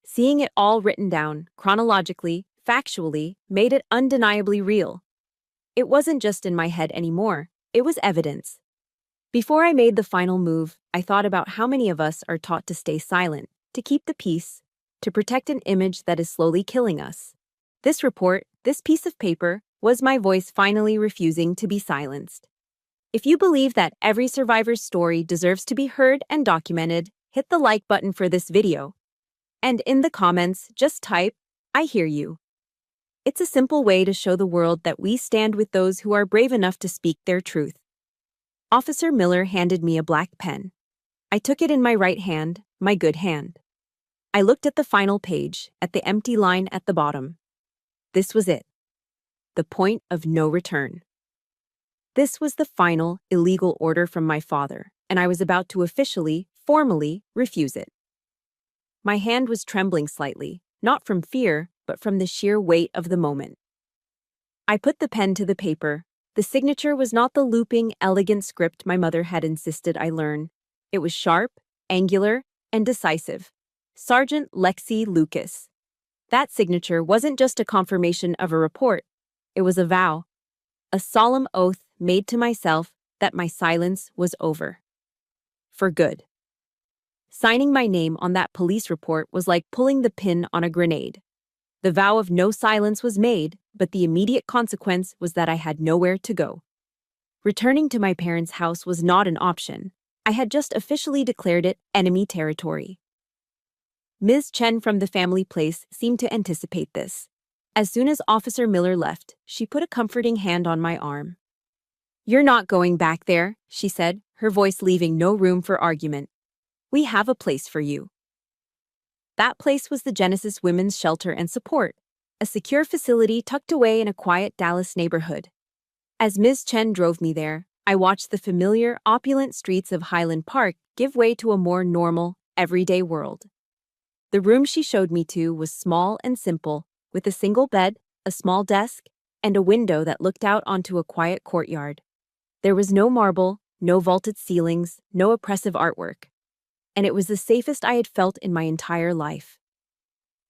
Seeing it all written down, chronologically, factually, made it undeniably real. It wasn't just in my head anymore, it was evidence. Before I made the final move, I thought about how many of us are taught to stay silent, to keep the peace, to protect an image that is slowly killing us. This report, this piece of paper, was my voice finally refusing to be silenced. If you believe that every survivor's story deserves to be heard and documented, hit the like button for this video. And in the comments, just type, "I hear you." It's a simple way to show the world that we stand with those who are brave enough to speak their truth. Officer Miller handed me a black pen. I took it in my right hand, my good hand. I looked at the final page, at the empty line at the bottom. This was it. The point of no return. This was the final, illegal order from my father, and I was about to officially, formally, refuse it. My hand was trembling slightly, not from fear, but from the sheer weight of the moment. I put the pen to the paper. The signature was not the looping, elegant script my mother had insisted I learn. It was sharp, angular, and decisive. Sergeant Lexi Lucas. That signature wasn't just a confirmation of a report. It was a vow, a solemn oath made to myself that my silence was over. For good. Signing my name on that police report was like pulling the pin on a grenade. The vow of no silence was made, but the immediate consequence was that I had nowhere to go. Returning to my parents' house was not an option. I had just officially declared it enemy territory. Ms. Chen from the family place seemed to anticipate this. As soon as Officer Miller left, she put a comforting hand on my arm. "You're not going back there," she said, her voice leaving no room for argument. "We have a place for you." That place was the Genesis Women's Shelter and Support, a secure facility tucked away in a quiet Dallas neighborhood. As Ms. Chen drove me there, I watched the familiar, opulent streets of Highland Park give way to a more normal, everyday world. The room she showed me to was small and simple, with a single bed, a small desk, and a window that looked out onto a quiet courtyard. There was no marble, no vaulted ceilings, no oppressive artwork. And it was the safest I had felt in my entire life.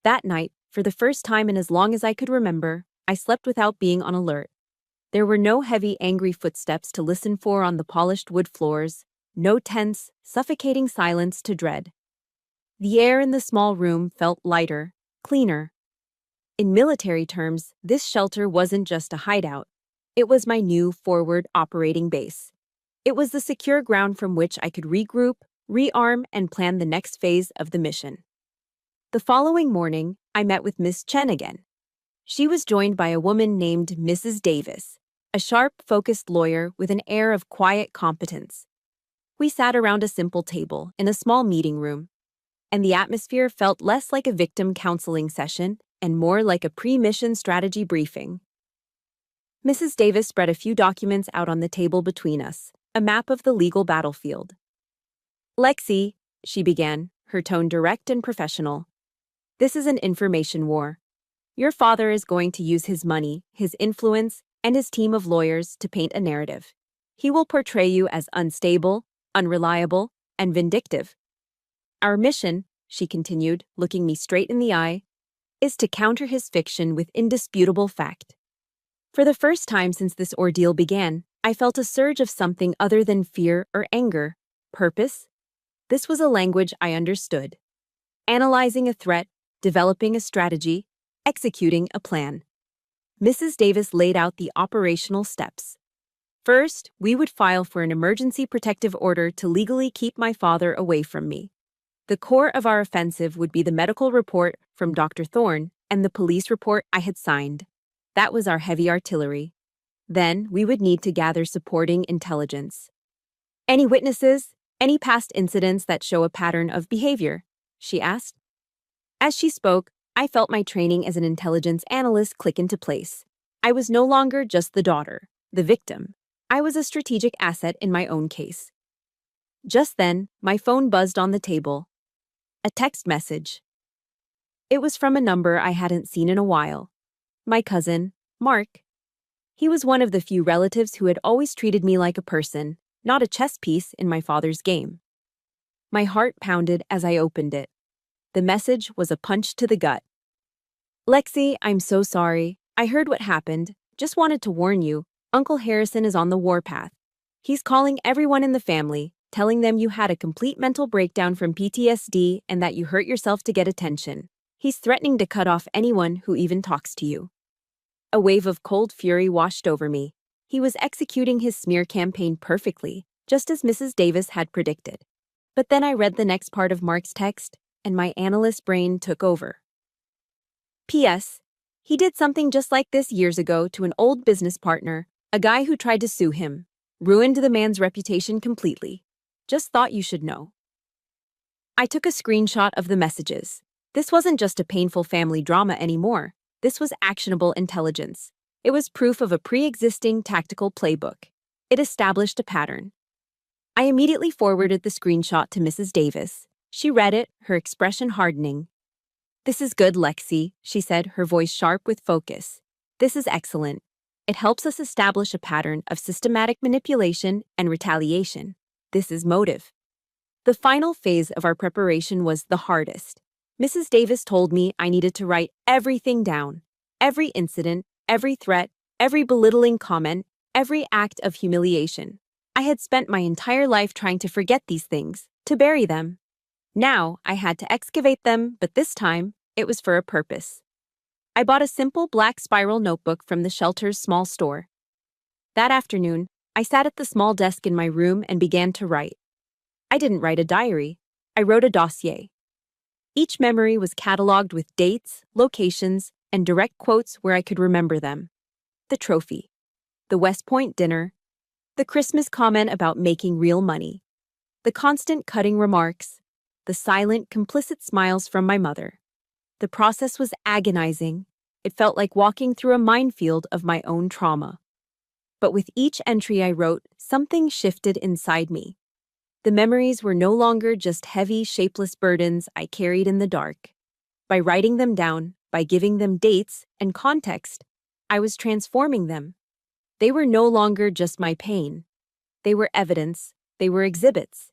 That night, for the first time in as long as I could remember, I slept without being on alert. There were no heavy, angry footsteps to listen for on the polished wood floors, no tense, suffocating silence to dread. The air in the small room felt lighter, cleaner. In military terms, this shelter wasn't just a hideout. It was my new forward operating base. It was the secure ground from which I could regroup, rearm, and plan the next phase of the mission. The following morning, I met with Miss Chen again. She was joined by a woman named Mrs. Davis, a sharp, focused lawyer with an air of quiet competence. We sat around a simple table in a small meeting room, and the atmosphere felt less like a victim counseling session and more like a pre-mission strategy briefing. Mrs. Davis spread a few documents out on the table between us, a map of the legal battlefield. "Lexi," she began, her tone direct and professional, "this is an information war. Your father is going to use his money, his influence, and his team of lawyers to paint a narrative. He will portray you as unstable, unreliable, and vindictive. Our mission," she continued, looking me straight in the eye, "is to counter his fiction with indisputable fact." For the first time since this ordeal began, I felt a surge of something other than fear or anger. Purpose? This was a language I understood. Analyzing a threat, developing a strategy, executing a plan. Mrs. Davis laid out the operational steps. First, we would file for an emergency protective order to legally keep my father away from me. The core of our offensive would be the medical report from Dr. Thorne and the police report I had signed. That was our heavy artillery. Then, we would need to gather supporting intelligence. Any witnesses? Any past incidents that show a pattern of behavior? She asked. As she spoke, I felt my training as an intelligence analyst click into place. I was no longer just the daughter, the victim. I was a strategic asset in my own case. Just then, my phone buzzed on the table. A text message. It was from a number I hadn't seen in a while. My cousin, Mark. He was one of the few relatives who had always treated me like a person, not a chess piece in my father's game. My heart pounded as I opened it. The message was a punch to the gut. Lexi, I'm so sorry. I heard what happened. Just wanted to warn you, Uncle Harrison is on the warpath. He's calling everyone in the family, telling them you had a complete mental breakdown from PTSD and that you hurt yourself to get attention. He's threatening to cut off anyone who even talks to you. A wave of cold fury washed over me. He was executing his smear campaign perfectly, just as Mrs. Davis had predicted. But then I read the next part of Mark's text, and my analyst brain took over. P.S. He did something just like this years ago to an old business partner, a guy who tried to sue him. Ruined the man's reputation completely. Just thought you should know. I took a screenshot of the messages. This wasn't just a painful family drama anymore. This was actionable intelligence. It was proof of a pre-existing tactical playbook. It established a pattern. I immediately forwarded the screenshot to Mrs. Davis. She read it, her expression hardening. This is good, Lexi, she said, her voice sharp with focus. This is excellent. It helps us establish a pattern of systematic manipulation and retaliation. This is motive. The final phase of our preparation was the hardest. Mrs. Davis told me I needed to write everything down. Every incident, every threat, every belittling comment, every act of humiliation. I had spent my entire life trying to forget these things, to bury them. Now I had to excavate them, but this time it was for a purpose. I bought a simple black spiral notebook from the shelter's small store. That afternoon, I sat at the small desk in my room and began to write. I didn't write a diary. I wrote a dossier. Each memory was cataloged with dates, locations, and direct quotes where I could remember them. The trophy. The West Point dinner. The Christmas comment about making real money. The constant cutting remarks. The silent, complicit smiles from my mother. The process was agonizing. It felt like walking through a minefield of my own trauma. But with each entry I wrote, something shifted inside me. The memories were no longer just heavy, shapeless burdens I carried in the dark. By writing them down, by giving them dates and context, I was transforming them. They were no longer just my pain. They were evidence. They were exhibits.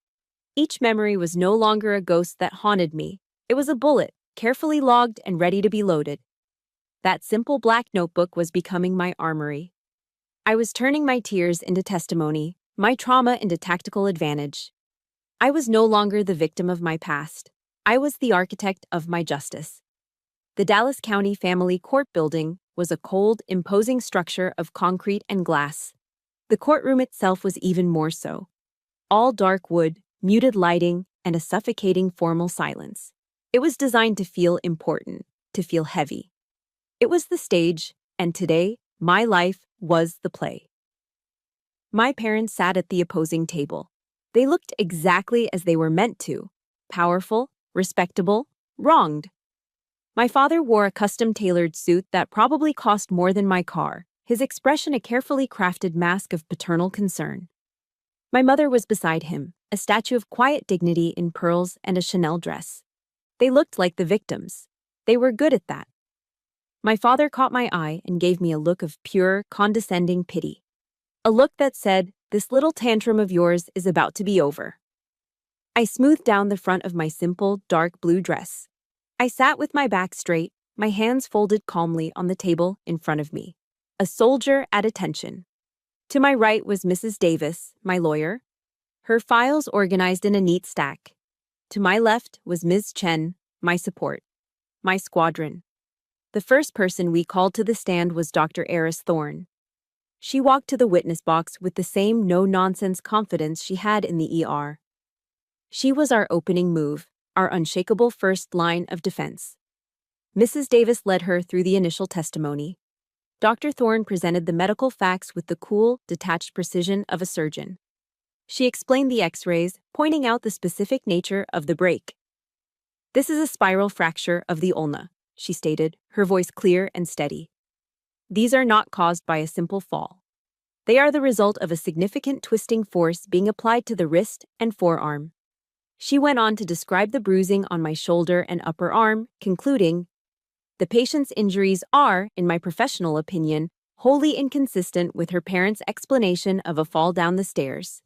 Each memory was no longer a ghost that haunted me. It was a bullet, carefully logged and ready to be loaded. That simple black notebook was becoming my armory. I was turning my tears into testimony, my trauma into tactical advantage. I was no longer the victim of my past. I was the architect of my justice. The Dallas County Family Court Building was a cold, imposing structure of concrete and glass. The courtroom itself was even more so. All dark wood, muted lighting, and a suffocating formal silence. It was designed to feel important, to feel heavy. It was the stage, and today, my life was the play. My parents sat at the opposing table. They looked exactly as they were meant to. Powerful, respectable, wronged. My father wore a custom-tailored suit that probably cost more than my car, his expression a carefully crafted mask of paternal concern. My mother was beside him, a statue of quiet dignity in pearls and a Chanel dress. They looked like the victims. They were good at that. My father caught my eye and gave me a look of pure, condescending pity. A look that said, "This little tantrum of yours is about to be over." I smoothed down the front of my simple, dark blue dress. I sat with my back straight, my hands folded calmly on the table in front of me. A soldier at attention. To my right was Mrs. Davis, my lawyer, her files organized in a neat stack. To my left was Ms. Chen, my support, my squadron. The first person we called to the stand was Dr. Eris Thorne. She walked to the witness box with the same no-nonsense confidence she had in the ER. She was our opening move, our unshakable first line of defense. Mrs. Davis led her through the initial testimony. Dr. Thorne presented the medical facts with the cool, detached precision of a surgeon. She explained the x-rays, pointing out the specific nature of the break. "This is a spiral fracture of the ulna," she stated, her voice clear and steady. "These are not caused by a simple fall. They are the result of a significant twisting force being applied to the wrist and forearm." She went on to describe the bruising on my shoulder and upper arm, concluding, "The patient's injuries are, in my professional opinion, wholly inconsistent with her parents' explanation of a fall down the stairs."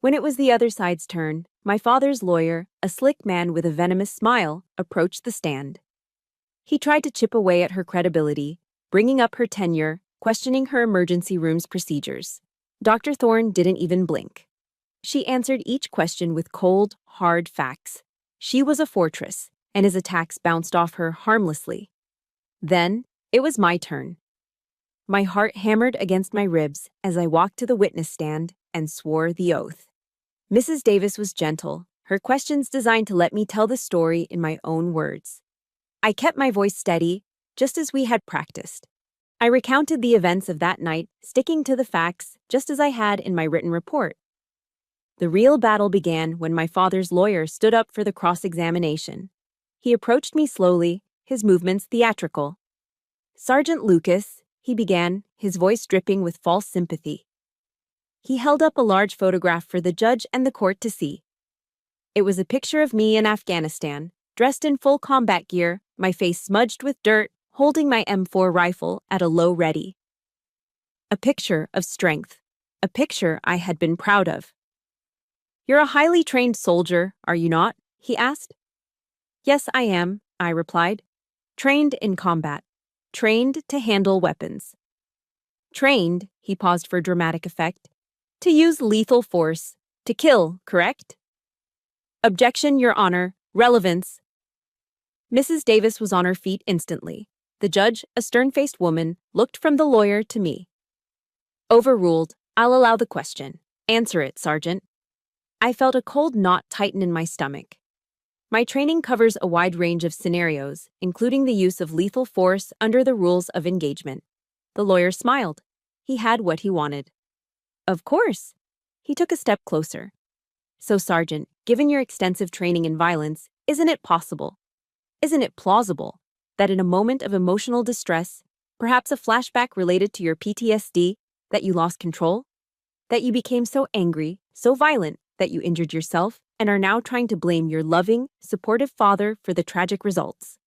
When it was the other side's turn, my father's lawyer, a slick man with a venomous smile, approached the stand. He tried to chip away at her credibility, bringing up her tenure, questioning her emergency room's procedures. Dr. Thorne didn't even blink. She answered each question with cold, hard facts. She was a fortress, and his attacks bounced off her harmlessly. Then, it was my turn. My heart hammered against my ribs as I walked to the witness stand and swore the oath. Mrs. Davis was gentle, her questions designed to let me tell the story in my own words. I kept my voice steady, just as we had practiced. I recounted the events of that night, sticking to the facts, just as I had in my written report. The real battle began when my father's lawyer stood up for the cross-examination. He approached me slowly, his movements theatrical. "Sergeant Lucas," he began, his voice dripping with false sympathy. He held up a large photograph for the judge and the court to see. It was a picture of me in Afghanistan, dressed in full combat gear, my face smudged with dirt, holding my M4 rifle at a low ready. A picture of strength, a picture I had been proud of. "You're a highly trained soldier, are you not?" he asked. "Yes, I am," I replied. "Trained in combat. Trained to handle weapons." "Trained," he paused for dramatic effect, "to use lethal force, to kill, correct?" "Objection, Your Honor. Relevance." Mrs. Davis was on her feet instantly. The judge, a stern-faced woman, looked from the lawyer to me. "Overruled. I'll allow the question. Answer it, Sergeant." I felt a cold knot tighten in my stomach. My training covers a wide range of scenarios, including the use of lethal force under the rules of engagement. The lawyer smiled. He had what he wanted. "Of course." He took a step closer. "So, Sergeant, given your extensive training in violence, isn't it possible, isn't it plausible, that in a moment of emotional distress, perhaps a flashback related to your PTSD, that you lost control? That you became so angry, so violent, that you injured yourself and are now trying to blame your loving, supportive father for the tragic results?"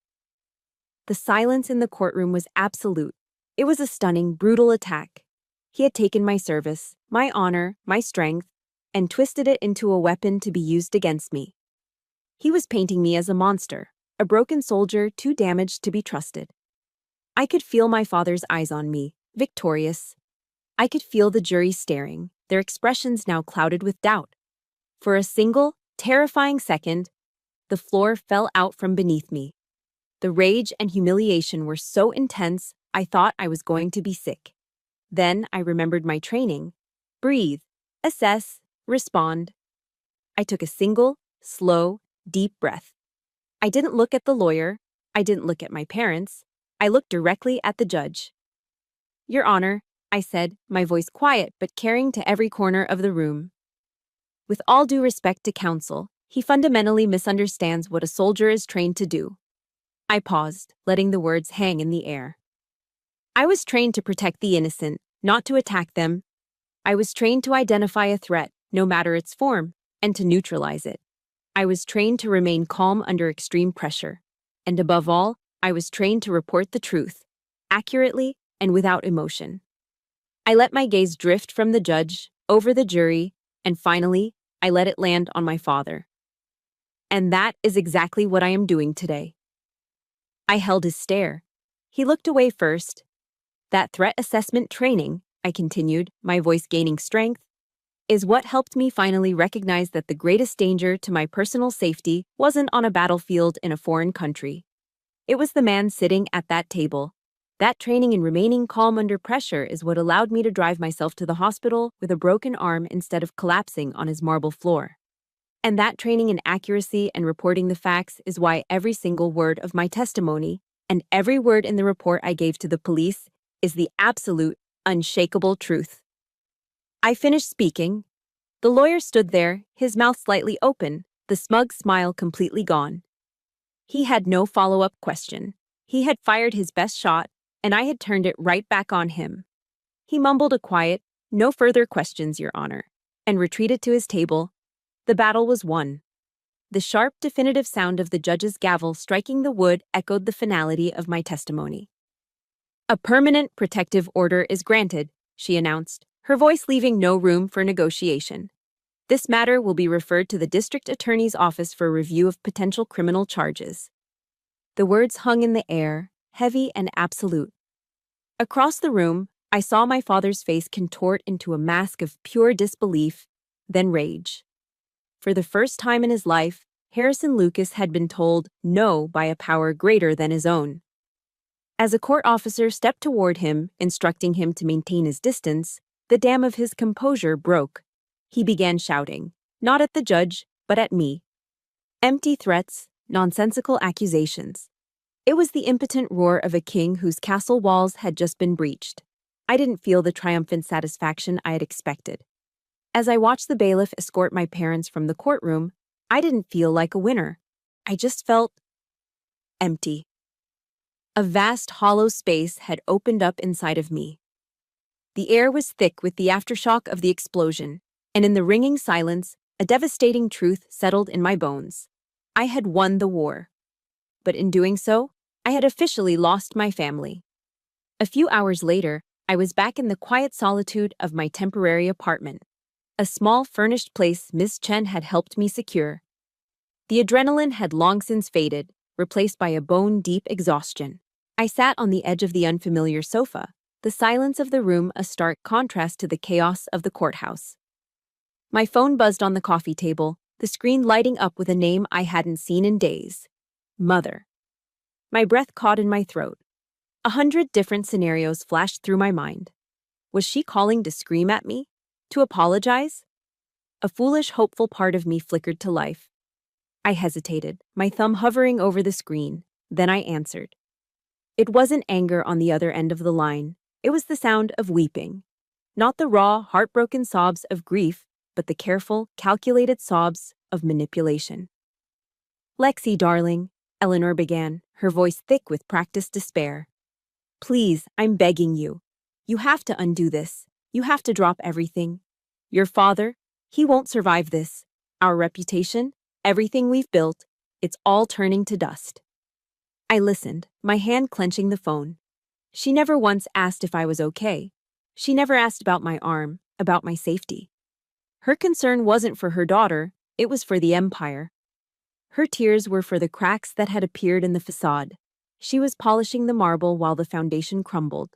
The silence in the courtroom was absolute. It was a stunning, brutal attack. He had taken my service, my honor, my strength, and twisted it into a weapon to be used against me. He was painting me as a monster, a broken soldier too damaged to be trusted. I could feel my father's eyes on me, victorious. I could feel the jury staring, their expressions now clouded with doubt. For a single, terrifying second, the floor fell out from beneath me. The rage and humiliation were so intense, I thought I was going to be sick. Then I remembered my training. Breathe, assess, respond. I took a single, slow, deep breath. I didn't look at the lawyer. I didn't look at my parents. I looked directly at the judge. "Your Honor," I said, my voice quiet but carrying to every corner of the room. "With all due respect to counsel, he fundamentally misunderstands what a soldier is trained to do." I paused, letting the words hang in the air. "I was trained to protect the innocent, not to attack them. I was trained to identify a threat, no matter its form, and to neutralize it. I was trained to remain calm under extreme pressure. And above all, I was trained to report the truth, accurately and without emotion." I let my gaze drift from the judge, over the jury, and finally, I let it land on my father. And that is exactly what I am doing today. I held his stare. He looked away first. "That threat assessment training," I continued, my voice gaining strength, "is what helped me finally recognize that the greatest danger to my personal safety wasn't on a battlefield in a foreign country. It was the man sitting at that table. That training in remaining calm under pressure is what allowed me to drive myself to the hospital with a broken arm instead of collapsing on his marble floor. And that training in accuracy and reporting the facts is why every single word of my testimony and every word in the report I gave to the police is the absolute, unshakable truth. I finished speaking. The lawyer stood there, his mouth slightly open, the smug smile completely gone. He had no follow-up question. He had fired his best shot, and I had turned it right back on him. He mumbled a quiet, "No further questions, Your Honor," and retreated to his table. The battle was won. The sharp, definitive sound of the judge's gavel striking the wood echoed the finality of my testimony. "A permanent protective order is granted," she announced, her voice leaving no room for negotiation. "This matter will be referred to the district attorney's office for review of potential criminal charges." The words hung in the air, heavy and absolute. Across the room, I saw my father's face contort into a mask of pure disbelief, then rage. For the first time in his life, Harrison Lucas had been told no by a power greater than his own. As a court officer stepped toward him, instructing him to maintain his distance, the dam of his composure broke. He began shouting, not at the judge, but at me. Empty threats, nonsensical accusations. It was the impotent roar of a king whose castle walls had just been breached. I didn't feel the triumphant satisfaction I had expected. As I watched the bailiff escort my parents from the courtroom, I didn't feel like a winner. I just felt empty. A vast, hollow space had opened up inside of me. The air was thick with the aftershock of the explosion, and in the ringing silence, a devastating truth settled in my bones. I had won the war. But in doing so, I had officially lost my family. A few hours later, I was back in the quiet solitude of my temporary apartment. A small furnished place Miss Chen had helped me secure. The adrenaline had long since faded, replaced by a bone-deep exhaustion. I sat on the edge of the unfamiliar sofa, the silence of the room a stark contrast to the chaos of the courthouse. My phone buzzed on the coffee table, the screen lighting up with a name I hadn't seen in days. Mother. My breath caught in my throat. 100 different scenarios flashed through my mind. Was she calling to scream at me? To apologize? A foolish, hopeful part of me flickered to life. I hesitated, my thumb hovering over the screen. Then I answered. It wasn't anger on the other end of the line. It was the sound of weeping. Not the raw, heartbroken sobs of grief, but the careful, calculated sobs of manipulation. "Lexi, darling," Eleanor began, her voice thick with practiced despair. "Please, I'm begging you. You have to undo this. You have to drop everything. Your father, he won't survive this. Our reputation, everything we've built, it's all turning to dust." I listened, my hand clenching the phone. She never once asked if I was okay. She never asked about my arm, about my safety. Her concern wasn't for her daughter, it was for the empire. Her tears were for the cracks that had appeared in the facade. She was polishing the marble while the foundation crumbled.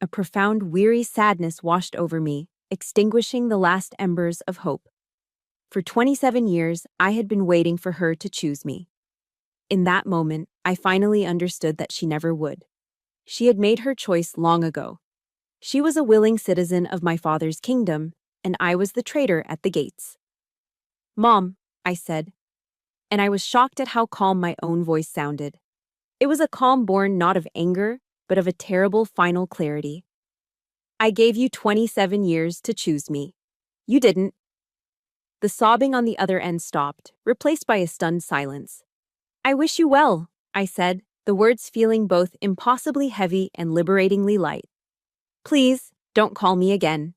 A profound, weary sadness washed over me, extinguishing the last embers of hope. For 27 years, I had been waiting for her to choose me. In that moment, I finally understood that she never would. She had made her choice long ago. She was a willing citizen of my father's kingdom, and I was the traitor at the gates. "Mom," I said, and I was shocked at how calm my own voice sounded. It was a calm born not of anger, but of a terrible final clarity. "I gave you 27 years to choose me. You didn't." The sobbing on the other end stopped, replaced by a stunned silence. "I wish you well," I said, the words feeling both impossibly heavy and liberatingly light. "Please, don't call me again."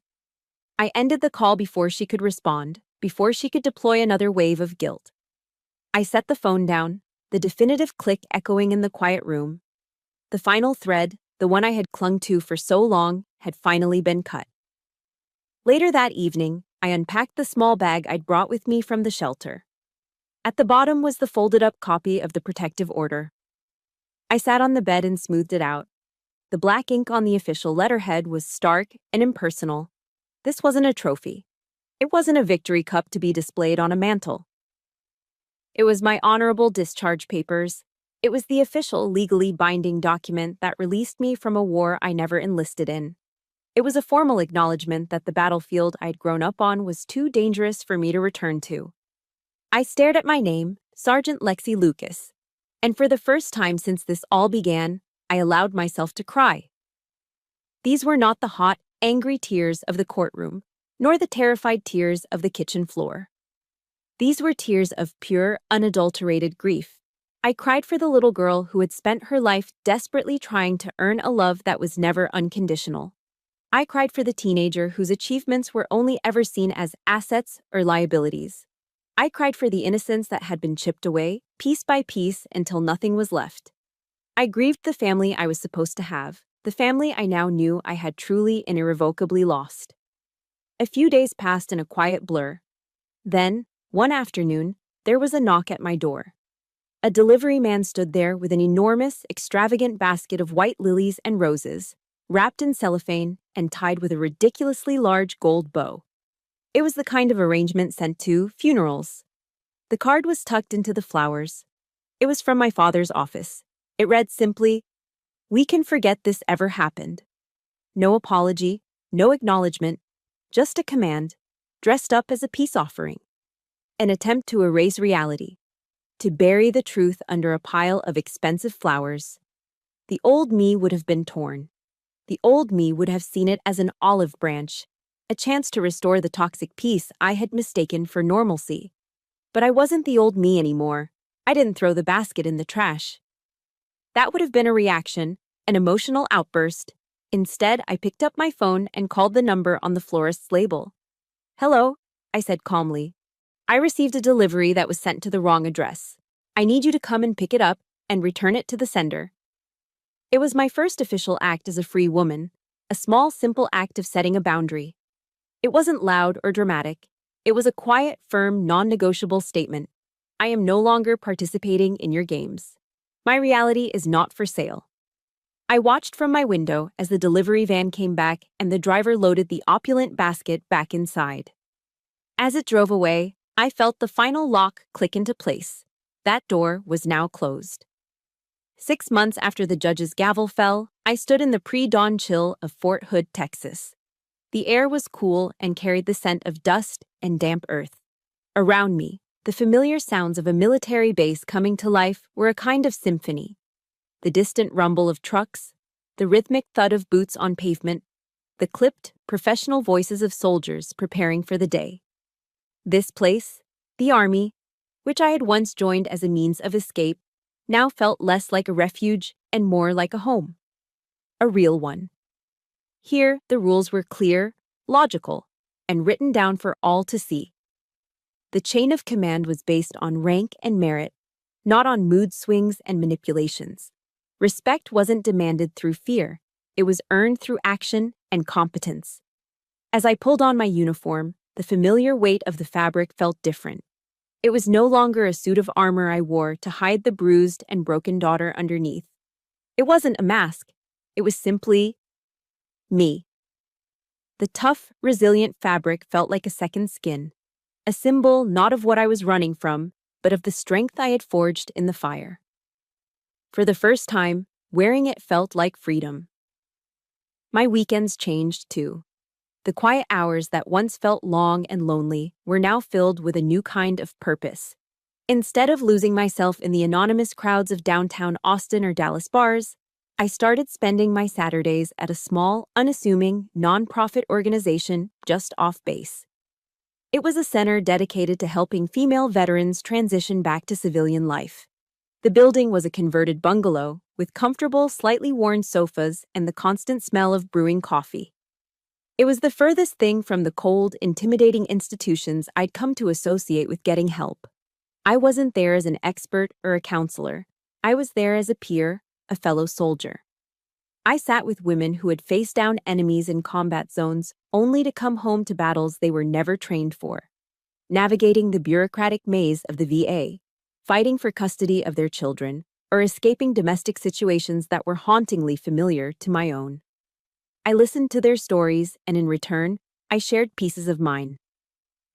I ended the call before she could respond, before she could deploy another wave of guilt. I set the phone down, the definitive click echoing in the quiet room. The final thread, the one I had clung to for so long, had finally been cut. Later that evening, I unpacked the small bag I'd brought with me from the shelter. At the bottom was the folded-up copy of the protective order. I sat on the bed and smoothed it out. The black ink on the official letterhead was stark and impersonal. This wasn't a trophy. It wasn't a victory cup to be displayed on a mantle. It was my honorable discharge papers, It was the official, legally binding document that released me from a war I never enlisted in. It was a formal acknowledgement that the battlefield I'd grown up on was too dangerous for me to return to. I stared at my name, Sergeant Lexi Lucas, and for the first time since this all began, I allowed myself to cry. These were not the hot, angry tears of the courtroom, nor the terrified tears of the kitchen floor. These were tears of pure, unadulterated grief. I cried for the little girl who had spent her life desperately trying to earn a love that was never unconditional. I cried for the teenager whose achievements were only ever seen as assets or liabilities. I cried for the innocence that had been chipped away, piece by piece, until nothing was left. I grieved the family I was supposed to have, the family I now knew I had truly and irrevocably lost. A few days passed in a quiet blur. Then, one afternoon, there was a knock at my door. A delivery man stood there with an enormous, extravagant basket of white lilies and roses, wrapped in cellophane and tied with a ridiculously large gold bow. It was the kind of arrangement sent to funerals. The card was tucked into the flowers. It was from my father's office. It read simply, "We can forget this ever happened." No apology, no acknowledgement, just a command, dressed up as a peace offering. An attempt to erase reality, to bury the truth under a pile of expensive flowers. The old me would have been torn. The old me would have seen it as an olive branch, a chance to restore the toxic peace I had mistaken for normalcy. But I wasn't the old me anymore. I didn't throw the basket in the trash. That would have been a reaction, an emotional outburst. Instead, I picked up my phone and called the number on the florist's label. "Hello," I said calmly. "I received a delivery that was sent to the wrong address. I need you to come and pick it up and return it to the sender." It was my first official act as a free woman, a small, simple act of setting a boundary. It wasn't loud or dramatic. It was a quiet, firm, non-negotiable statement. I am no longer participating in your games. My reality is not for sale. I watched from my window as the delivery van came back and the driver loaded the opulent basket back inside. As it drove away, I felt the final lock click into place. That door was now closed. 6 months after the judge's gavel fell, I stood in the pre-dawn chill of Fort Hood, Texas. The air was cool and carried the scent of dust and damp earth. Around me, the familiar sounds of a military base coming to life were a kind of symphony. The distant rumble of trucks, the rhythmic thud of boots on pavement, the clipped, professional voices of soldiers preparing for the day. This place, the Army, which I had once joined as a means of escape, now felt less like a refuge and more like a home. A real one. Here, the rules were clear, logical, and written down for all to see. The chain of command was based on rank and merit, not on mood swings and manipulations. Respect wasn't demanded through fear. It was earned through action and competence. As I pulled on my uniform, the familiar weight of the fabric felt different. It was no longer a suit of armor I wore to hide the bruised and broken daughter underneath. It wasn't a mask. It was simply me. The tough, resilient fabric felt like a second skin, a symbol not of what I was running from, but of the strength I had forged in the fire. For the first time, wearing it felt like freedom. My weekends changed too. The quiet hours that once felt long and lonely were now filled with a new kind of purpose. Instead of losing myself in the anonymous crowds of downtown Austin or Dallas bars, I started spending my Saturdays at a small, unassuming, nonprofit organization just off base. It was a center dedicated to helping female veterans transition back to civilian life. The building was a converted bungalow with comfortable, slightly worn sofas and the constant smell of brewing coffee. It was the furthest thing from the cold, intimidating institutions I'd come to associate with getting help. I wasn't there as an expert or a counselor. I was there as a peer, a fellow soldier. I sat with women who had faced down enemies in combat zones only to come home to battles they were never trained for, navigating the bureaucratic maze of the VA, fighting for custody of their children, or escaping domestic situations that were hauntingly familiar to my own. I listened to their stories, and in return, I shared pieces of mine.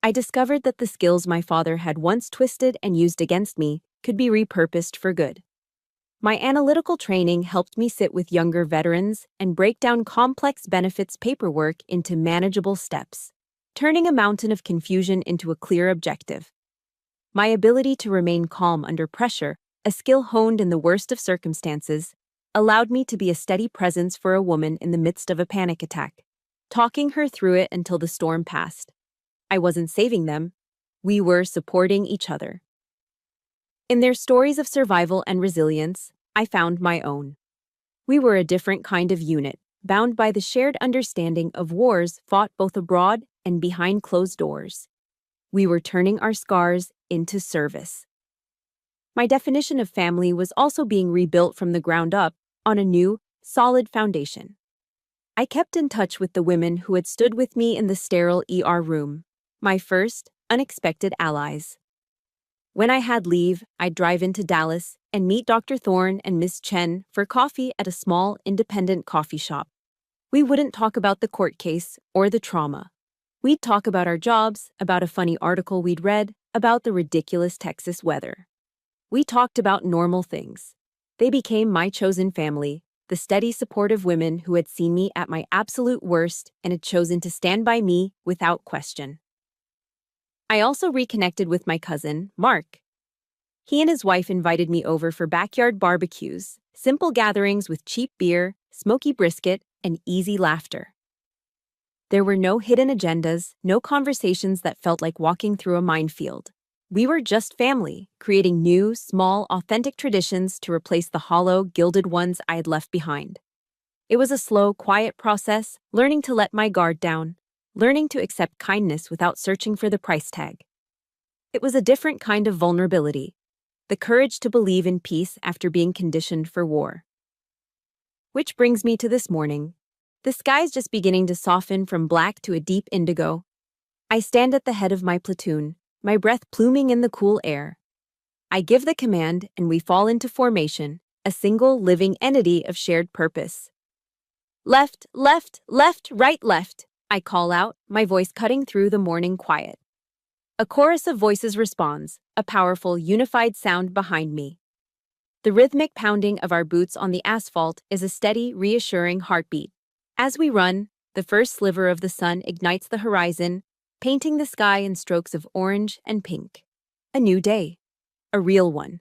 I discovered that the skills my father had once twisted and used against me could be repurposed for good. My analytical training helped me sit with younger veterans and break down complex benefits paperwork into manageable steps, turning a mountain of confusion into a clear objective. My ability to remain calm under pressure, a skill honed in the worst of circumstances, allowed me to be a steady presence for a woman in the midst of a panic attack, talking her through it until the storm passed. I wasn't saving them, we were supporting each other. In their stories of survival and resilience, I found my own. We were a different kind of unit, bound by the shared understanding of wars fought both abroad and behind closed doors. We were turning our scars into service. My definition of family was also being rebuilt from the ground up on a new, solid foundation. I kept in touch with the women who had stood with me in the sterile ER room, my first, unexpected allies. When I had leave, I'd drive into Dallas and meet Dr. Thorne and Miss Chen for coffee at a small, independent coffee shop. We wouldn't talk about the court case or the trauma. We'd talk about our jobs, about a funny article we'd read, about the ridiculous Texas weather. We talked about normal things. They became my chosen family, the steady, supportive women who had seen me at my absolute worst and had chosen to stand by me without question. I also reconnected with my cousin, Mark. He and his wife invited me over for backyard barbecues, simple gatherings with cheap beer, smoky brisket, and easy laughter. There were no hidden agendas, no conversations that felt like walking through a minefield. We were just family, creating new, small, authentic traditions to replace the hollow, gilded ones I had left behind. It was a slow, quiet process, learning to let my guard down, learning to accept kindness without searching for the price tag. It was a different kind of vulnerability, the courage to believe in peace after being conditioned for war. Which brings me to this morning. The sky's just beginning to soften from black to a deep indigo. I stand at the head of my platoon, my breath pluming in the cool air. I give the command and we fall into formation, a single living entity of shared purpose. Left, left, left, right, left, I call out, my voice cutting through the morning quiet. A chorus of voices responds, a powerful, unified sound behind me. The rhythmic pounding of our boots on the asphalt is a steady, reassuring heartbeat. As we run, the first sliver of the sun ignites the horizon, painting the sky in strokes of orange and pink. A new day. A real one.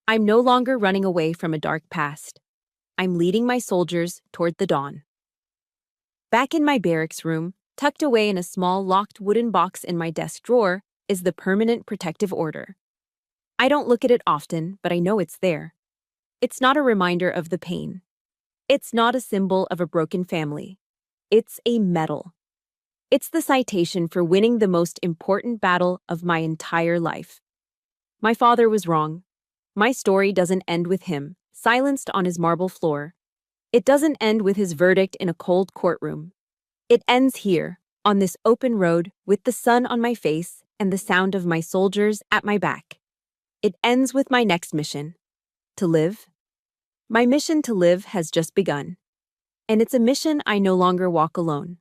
I'm no longer running away from a dark past. I'm leading my soldiers toward the dawn. Back in my barracks room, tucked away in a small locked wooden box in my desk drawer, is the Permanent Protective Order. I don't look at it often, but I know it's there. It's not a reminder of the pain. It's not a symbol of a broken family. It's a medal. It's the citation for winning the most important battle of my entire life. My father was wrong. My story doesn't end with him, silenced on his marble floor. It doesn't end with his verdict in a cold courtroom. It ends here, on this open road, with the sun on my face and the sound of my soldiers at my back. It ends with my next mission. To live. My mission to live has just begun. And it's a mission I no longer walk alone.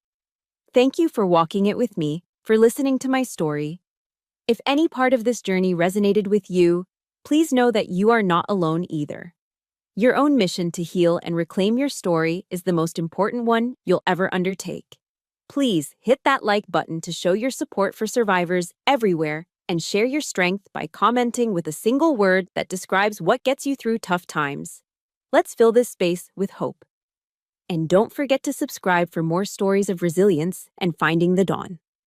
Thank you for walking it with me, for listening to my story. If any part of this journey resonated with you, please know that you are not alone either. Your own mission to heal and reclaim your story is the most important one you'll ever undertake. Please hit that like button to show your support for survivors everywhere and share your strength by commenting with a single word that describes what gets you through tough times. Let's fill this space with hope. And don't forget to subscribe for more stories of resilience and finding the dawn.